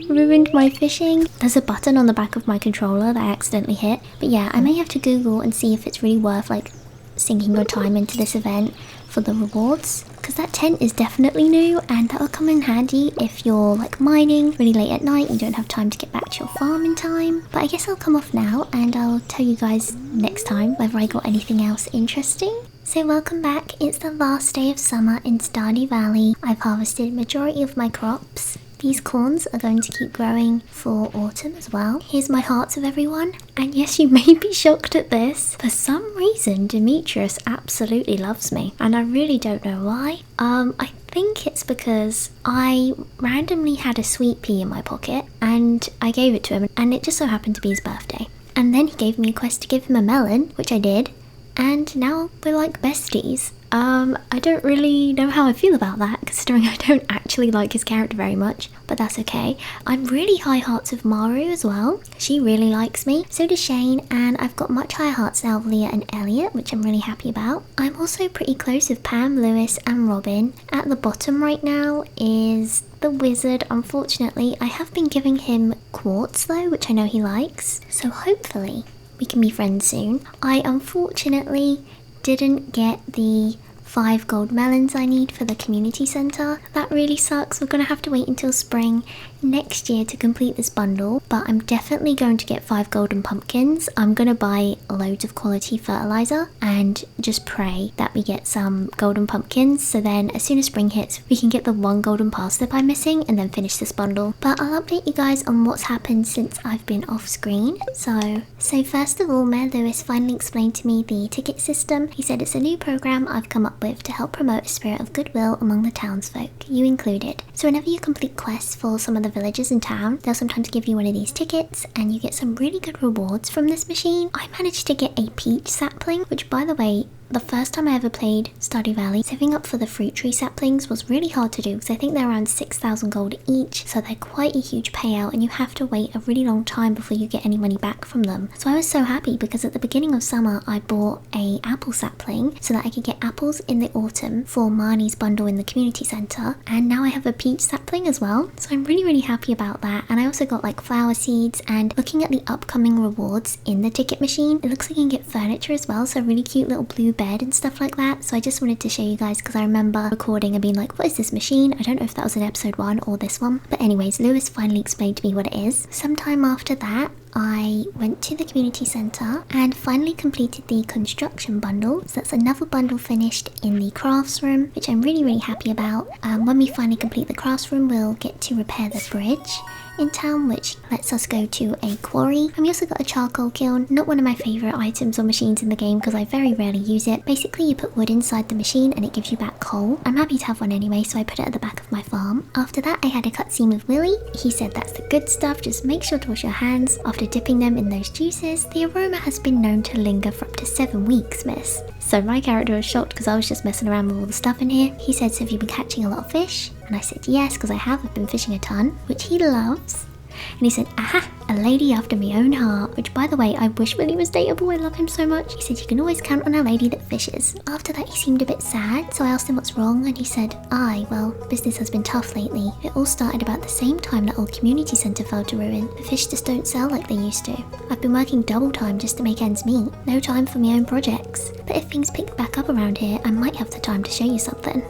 Speaker 1: ruined my fishing. There's a button on the back of my controller that I accidentally hit. But yeah, I may have to Google and see if it's really worth like sinking your time into this event for the rewards. Because that tent is definitely new and that'll come in handy if you're like mining really late at night and you don't have time to get back to your farm in time. But I guess I'll come off now and I'll tell you guys next time whether I got anything else interesting. So welcome back. It's the last day of summer in Stardew Valley. I've harvested majority of my crops. These corns are going to keep growing for autumn as well. Here's my hearts of everyone. And yes, you may be shocked at this. For some reason, Demetrius absolutely loves me. And I really don't know why. I think it's because I randomly had a sweet pea in my pocket and I gave it to him and it just so happened to be his birthday. And then he gave me a quest to give him a melon, which I did. And now we're like besties. I don't really know how I feel about that, considering I don't actually like his character very much, but that's okay. I'm really high hearts with Maru as well. She really likes me. So does Shane, and I've got much higher hearts now with Leah and Elliot, which I'm really happy about. I'm also pretty close with Pam, Lewis, and Robin. At the bottom right now is the wizard. Unfortunately, I have been giving him quartz though, which I know he likes. So hopefully we can be friends soon. I unfortunately didn't get the 5 gold melons I need for the community centre. That really sucks. We're gonna have to wait until spring next year to complete this bundle, but I'm definitely going to get 5 golden pumpkins. I'm gonna buy loads of quality fertilizer and just pray that we get some golden pumpkins, so then as soon as spring hits we can get the 1 golden parsnip I'm missing and then finish this bundle. But I'll update you guys on what's happened since I've been off screen. So first of all, Mayor Lewis finally explained to me the ticket system. He said it's a new program I've come up with to help promote a spirit of goodwill among the townsfolk, you included. So whenever you complete quests for some of the villagers in town, they'll sometimes give you one of these tickets and you get some really good rewards from this machine. I managed to get a peach sapling, which by the way, the first time I ever played Stardew Valley, saving up for the fruit tree saplings was really hard to do because I think they're around 6,000 gold each, so they're quite a huge payout and you have to wait a really long time before you get any money back from them. So I was so happy because at the beginning of summer I bought a apple sapling so that I could get apples in the autumn for Marnie's bundle in the community centre, and now I have a peach sapling as well, so I'm really happy about that. And I also got like flower seeds, and looking at the upcoming rewards in the ticket machine, it looks like you can get furniture as well, so a really cute little blue bed and stuff like that. So I just wanted to show you guys because I remember recording and being like, what is this machine? I don't know if that was in episode 1 or this one, but anyways, Lewis finally explained to me what it is. Sometime after that I went to the community centre and finally completed the construction bundle. So that's another bundle finished in the crafts room, which I'm really happy about. When we finally complete the crafts room, we'll get to repair the bridge in town, which lets us go to a quarry. And we also got a charcoal kiln, not one of my favourite items or machines in the game because I very rarely use it. Basically you put wood inside the machine and it gives you back coal. I'm happy to have one anyway, so I put it at the back of my farm. After that I had a cutscene with Willy. He said that's the good stuff, just make sure to wash your hands after dipping them in those juices. The aroma has been known to linger for up to 7 weeks, miss. So my character was shocked because I was just messing around with all the stuff in here. He said, so have you been catching a lot of fish? And I said yes, because I have. I've been fishing a ton, which he loves. And he said, aha, a lady after my own heart. Which, by the way, I wish Willie was dateable. I love him so much. He said, you can always count on a lady that fishes. After that, he seemed a bit sad, so I asked him what's wrong, and he said, aye, well, business has been tough lately. It all started about the same time that old community centre fell to ruin. The fish just don't sell like they used to. I've been working double time just to make ends meet. No time for my own projects. But if things pick back up around here, I might have the time to show you something.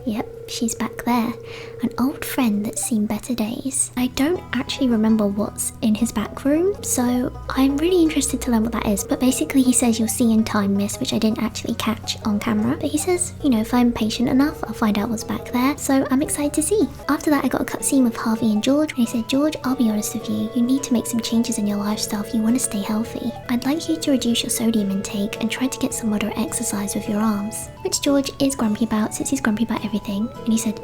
Speaker 1: Yep, she's back there. An old friend that's seen better days. I don't actually remember what's in his back room, so I'm really interested to learn what that is. But basically he says you'll see in time, miss, which I didn't actually catch on camera. But he says, you know, if I'm patient enough, I'll find out what's back there. So I'm excited to see. After that, I got a cutscene with Harvey and George, and he said, George, I'll be honest with you. You need to make some changes in your lifestyle if you want to stay healthy. I'd like you to reduce your sodium intake and try to get some moderate exercise with your arms. Which George is grumpy about, since he's grumpy about everything. And he said,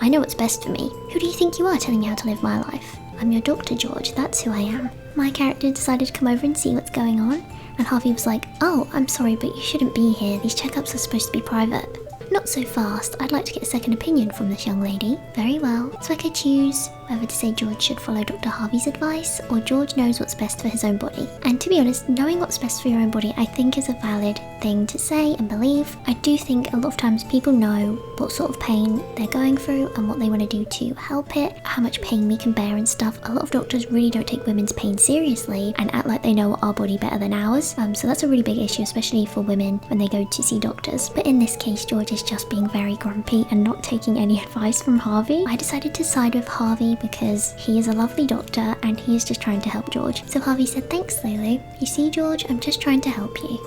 Speaker 1: I know what's best for me. Who do you think you are telling me how to live my life? I'm your doctor, George, that's who I am. My character decided to come over and see what's going on, and Harvey was like, oh, I'm sorry, but you shouldn't be here. These checkups are supposed to be private. Not so fast. I'd like to get a second opinion from this young lady. Very well. So I could choose whether to say George should follow Dr. Harvey's advice, or George knows what's best for his own body. And to be honest, knowing what's best for your own body I think is a valid thing to say and believe. I do think a lot of times people know what sort of pain they're going through and what they want to do to help it, how much pain we can bear and stuff. A lot of doctors really don't take women's pain seriously and act like they know our body better than ours. So that's a really big issue, especially for women when they go to see doctors. But in this case, George is just being very grumpy and not taking any advice from Harvey. I decided to side with Harvey because he is a lovely doctor and he is just trying to help George. So Harvey said, thanks, Lulu. You see, George, I'm just trying to help you.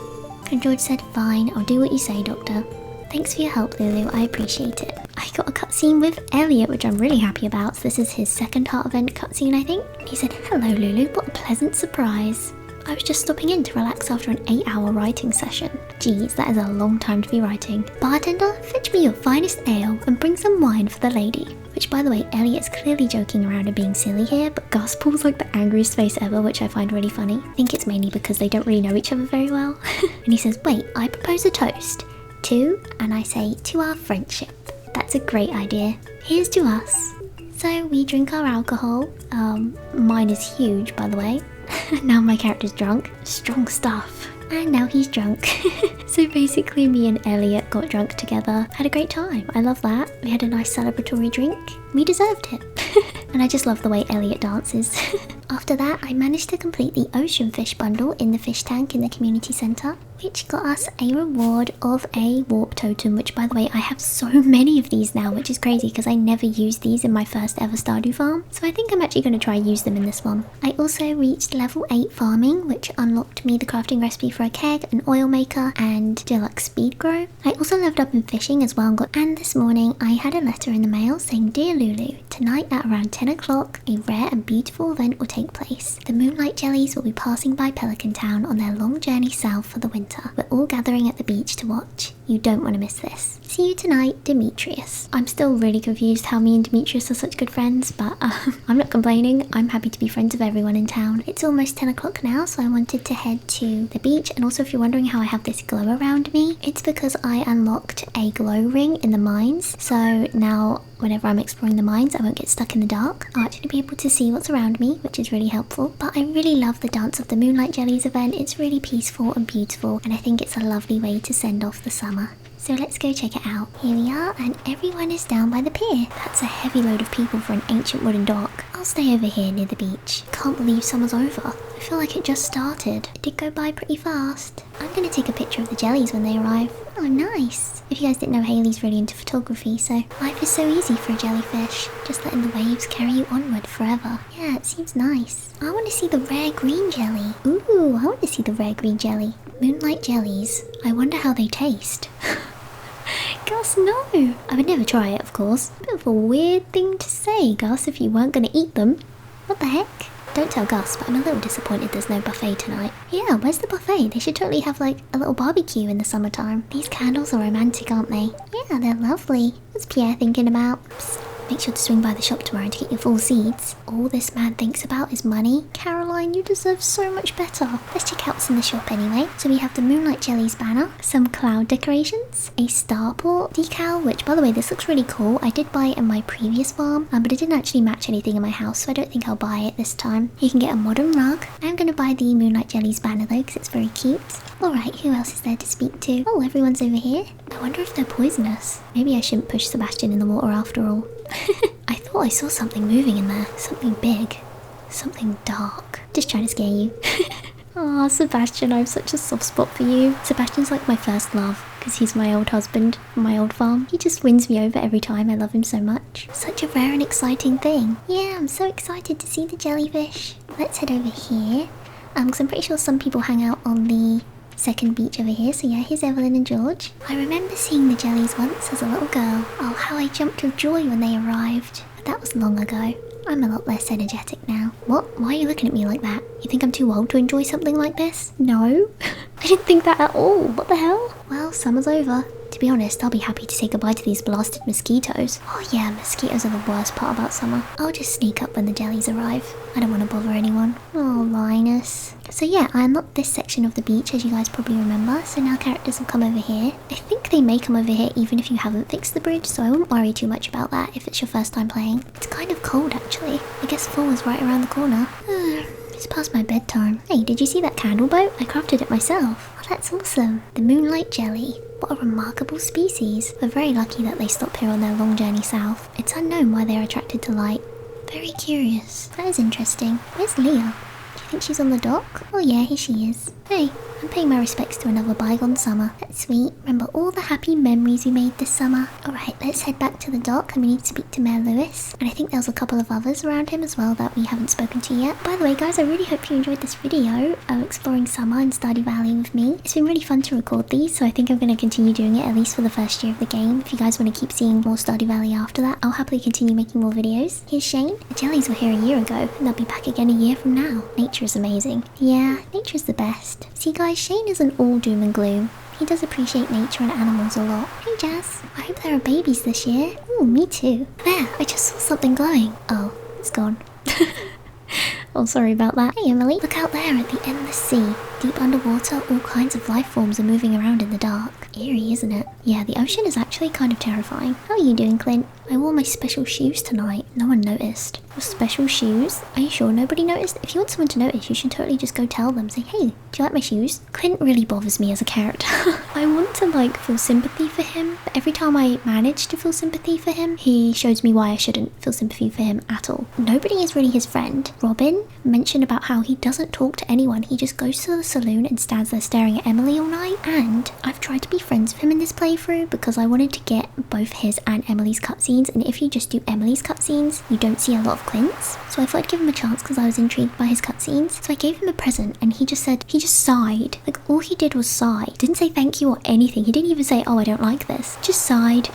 Speaker 1: And George said, fine, I'll do what you say, doctor. Thanks for your help, Lulu, I appreciate it. I got a cutscene with Elliot, which I'm really happy about. So this is his second heart event cutscene, I think. He said, hello, Lulu, what a pleasant surprise. I was just stopping in to relax after an 8-hour writing session. Geez, that is a long time to be writing. Bartender, fetch me your finest ale and bring some wine for the lady. Which, by the way, Elliot's clearly joking around and being silly here, but Gus pulls like the angriest face ever, which I find really funny. I think it's mainly because they don't really know each other very well. And he says, wait, I propose a toast. To, and I say, to our friendship. That's a great idea. Here's to us. So we drink our alcohol. Mine is huge, by the way. Now my character's drunk. Strong stuff. And now he's drunk. So basically me and Elliot got drunk together. Had a great time. I love that. We had a nice celebratory drink. We deserved it. And I just love the way Elliot dances. After that, I managed to complete the ocean fish bundle in the fish tank in the community centre, which got us a reward of a warp totem, which, by the way, I have so many of these now, which is crazy because I never used these in my first ever Stardew farm. So I think I'm actually going to try use them in this one. I also reached level 8 farming, which unlocked me the crafting recipe for a keg, an oil maker, and deluxe speed grow. I also leveled up in fishing as well and this morning I had a letter in the mail saying, Dear Lulu, tonight at around 10 o'clock, a rare and beautiful event will take place. The moonlight jellies will be passing by Pelican Town on their long journey south for the winter. We're all gathering at the beach to watch. You don't want to miss this. See you tonight, Demetrius. I'm still really confused how me and Demetrius are such good friends, but I'm not complaining. I'm happy to be friends with everyone in town. It's almost 10 o'clock now, so I wanted to head to the beach. And also, if you're wondering how I have this glow around me, it's because I unlocked a glow ring in the mines. So now whenever I'm exploring the mines, I won't get stuck in the dark. I'll actually be able to see what's around me, which is really helpful. But I really love the Dance of the Moonlight Jellies event. It's really peaceful and beautiful, and I think it's a lovely way to send off the summer. So let's go check it out. Here we are, and everyone is down by the pier. That's a heavy load of people for an ancient wooden dock. I'll stay over here near the beach. Can't believe summer's over. I feel like it just started. It did go by pretty fast. I'm gonna take a picture of the jellies when they arrive. Oh, nice. If you guys didn't know, Hayley's really into photography, so life is so easy for a jellyfish. Just letting the waves carry you onward forever. Yeah, it seems nice. I want to see the rare green jelly. Ooh, I want to see the rare green jelly. Moonlight jellies. I wonder how they taste. Gus, no! I would never try it, of course. Bit of a weird thing to say, Gus, if you weren't going to eat them. What the heck? Don't tell Gus, but I'm a little disappointed there's no buffet tonight. Yeah, where's the buffet? They should totally have like a little barbecue in the summertime. These candles are romantic, aren't they? Yeah, they're lovely. What's Pierre thinking about? Psst. Make sure to swing by the shop tomorrow to get your full seeds. All this man thinks about is money. Caroline, you deserve so much better. Let's check out what's in the shop anyway. So we have the Moonlight Jellies banner, some cloud decorations, a starport decal, which by the way, this looks really cool. I did buy it in my previous farm, but it didn't actually match anything in my house, so I don't think I'll buy it this time. You can get a modern rug. I'm going to buy the Moonlight Jellies banner though, because it's very cute. Alright, who else is there to speak to? Oh, everyone's over here. I wonder if they're poisonous. Maybe I shouldn't push Sebastian in the water after all. I thought I saw something moving in there. Something big. Something dark. Just trying to scare you. Aw, Sebastian, I have such a soft spot for you. Sebastian's like my first love, because he's my old husband from my old farm. He just wins me over every time. I love him so much. Such a rare and exciting thing. Yeah, I'm so excited to see the jellyfish. Let's head over here. Because I'm pretty sure some people hang out on the second beach over here. So yeah, here's Evelyn and George. I remember seeing the jellies once as a little girl. Oh, how I jumped with joy when they arrived. But that was long ago. I'm a lot less energetic now. What? Why are you looking at me like that? You think I'm too old to enjoy something like this? No. I didn't think that at all. What the hell? Well, summer's over. To be honest, I'll be happy to say goodbye to these blasted mosquitoes. Oh yeah, mosquitoes are the worst part about summer. I'll just sneak up when the jellies arrive. I don't want to bother anyone. Oh, Linus. So yeah, I unlocked this section of the beach, as you guys probably remember. So now characters will come over here. I think they may come over here even if you haven't fixed the bridge, so I won't worry too much about that if it's your first time playing. It's kind of cold actually. I guess fall is right around the corner. It's past my bedtime. Hey, did you see that candle boat? I crafted it myself. Oh, that's awesome. The Moonlight Jelly. What a remarkable species. We're very lucky that they stop here on their long journey south. It's unknown why they're attracted to light. Very curious. That is interesting. Where's Leah? Do you think she's on the dock? Oh yeah, here she is. Hey, I'm paying my respects to another bygone summer. That's sweet. Remember all the happy memories we made this summer. Alright, let's head back to the dock and we need to speak to Mayor Lewis. And I think there's a couple of others around him as well that we haven't spoken to yet. By the way guys, I really hope you enjoyed this video of exploring summer in Stardew Valley with me. It's been really fun to record these, so I think I'm going to continue doing it at least for the first year of the game. If you guys want to keep seeing more Stardew Valley after that, I'll happily continue making more videos. Here's Shane. The jellies were here a year ago and they'll be back again a year from now. Nature is amazing. Yeah, nature is the best. See guys, Shane isn't all doom and gloom. He does appreciate nature and animals a lot. Hey Jazz, I hope there are babies this year. Ooh, me too. There, I just saw something glowing. Oh, it's gone. Oh, sorry about that. Hey Emily, look out there at the endless sea. Deep underwater, all kinds of life forms are moving around in the dark. Eerie, isn't it? Yeah, the ocean is actually kind of terrifying. How are you doing, Clint? I wore my special shoes tonight. No one noticed. Your special shoes? Are you sure nobody noticed? If you want someone to notice, you should totally just go tell them. Say, hey, do you like my shoes? Clint really bothers me as a character. I want to feel sympathy for him, but every time I manage to feel sympathy for him, he shows me why I shouldn't feel sympathy for him at all. Nobody is really his friend. Robin mentioned about how he doesn't talk to anyone. He just goes to the saloon and stands there staring at Emily all night. And I've tried to be friends with him in this playthrough because I wanted to get both his and Emily's cutscenes, and if you just do Emily's cutscenes, you don't see a lot of Clint's. So I thought I'd give him a chance because I was intrigued by his cutscenes. So I gave him a present and he just sighed. Like all he did was sigh. Didn't say thank you or anything. He didn't even say, oh, I don't like this. Just sighed.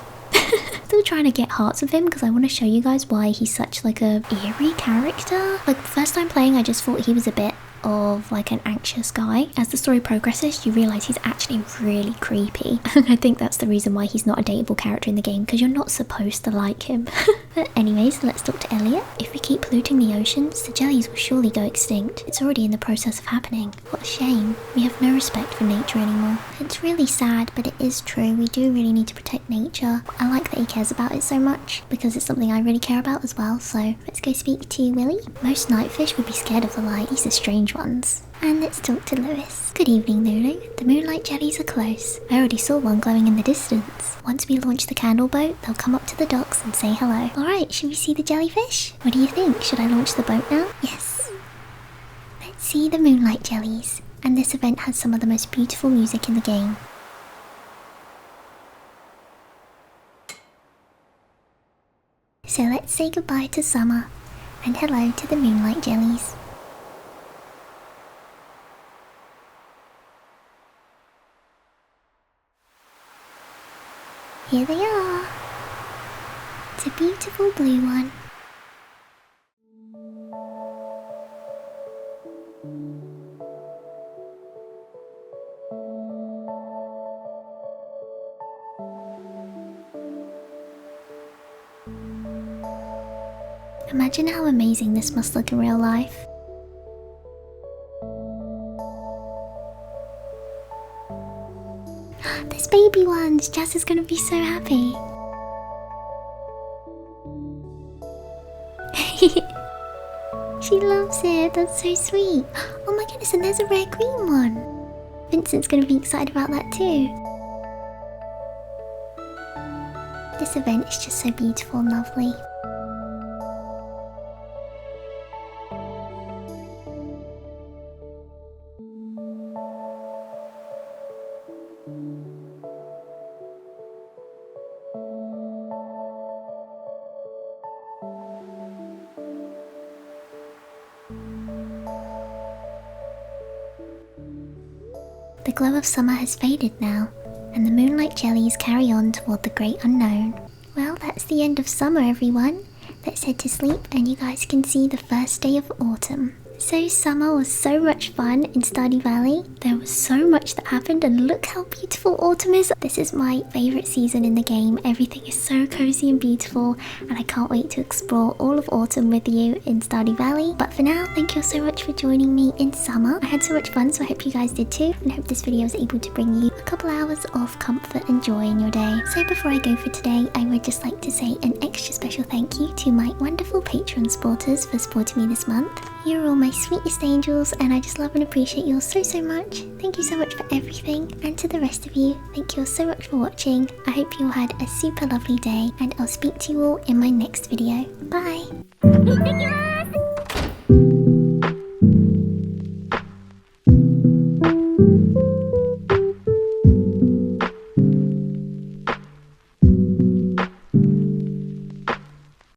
Speaker 1: Still trying to get hearts with him because I want to show you guys why he's such like a eerie character. Like first time playing, I just thought he was a bit of like an anxious guy. As the story progresses, you realize he's actually really creepy. And I think that's the reason why he's not a dateable character in the game, because you're not supposed to like him. But anyways, let's talk to Elliot. If we keep polluting the oceans, the jellies will surely go extinct. It's already in the process of happening. What a shame. We have no respect for nature anymore. It's really sad, but it is true. We do really need to protect nature. I like that he cares about it so much because it's something I really care about as well. So let's go speak to Willie. Most nightfish would be scared of the light. He's a strange ones. And let's talk to Lewis. Good evening, Lulu. The moonlight jellies are close. I already saw one glowing in the distance. Once we launch the candle boat, they'll come up to the docks and say hello. Alright, should we see the jellyfish? What do you think? Should I launch the boat now? Yes. Let's see the moonlight jellies. And this event has some of the most beautiful music in the game. So let's say goodbye to summer and hello to the moonlight jellies. Here they are. It's a beautiful blue one. Imagine how amazing this must look in real life. There's baby ones! Jazz is gonna be so happy. She loves it, that's so sweet. Oh my goodness, and there's a rare green one. Vincent's gonna be excited about that too. This event is just so beautiful and lovely. The glow of summer has faded now, and the moonlight jellies carry on toward the great unknown. Well, that's the end of summer, everyone. Let's head to sleep and you guys can see the first day of autumn. So summer was so much fun in Stardew Valley. There was so much that happened and look how beautiful autumn is. This is my favourite season in the game. Everything is so cozy and beautiful and I can't wait to explore all of autumn with you in Stardew Valley. But for now, thank you so much for joining me in summer. I had so much fun, so I hope you guys did too, and I hope this video was able to bring you a couple hours of comfort and joy in your day. So before I go for today, I would just like to say an extra special thank you to my wonderful Patreon supporters for supporting me this month. You're all my sweetest angels and I just love and appreciate you all so much. Thank you so much for everything, and to the rest of you, thank you all so much for watching. I hope you all had a super lovely day and I'll speak to you all in my next video. Bye!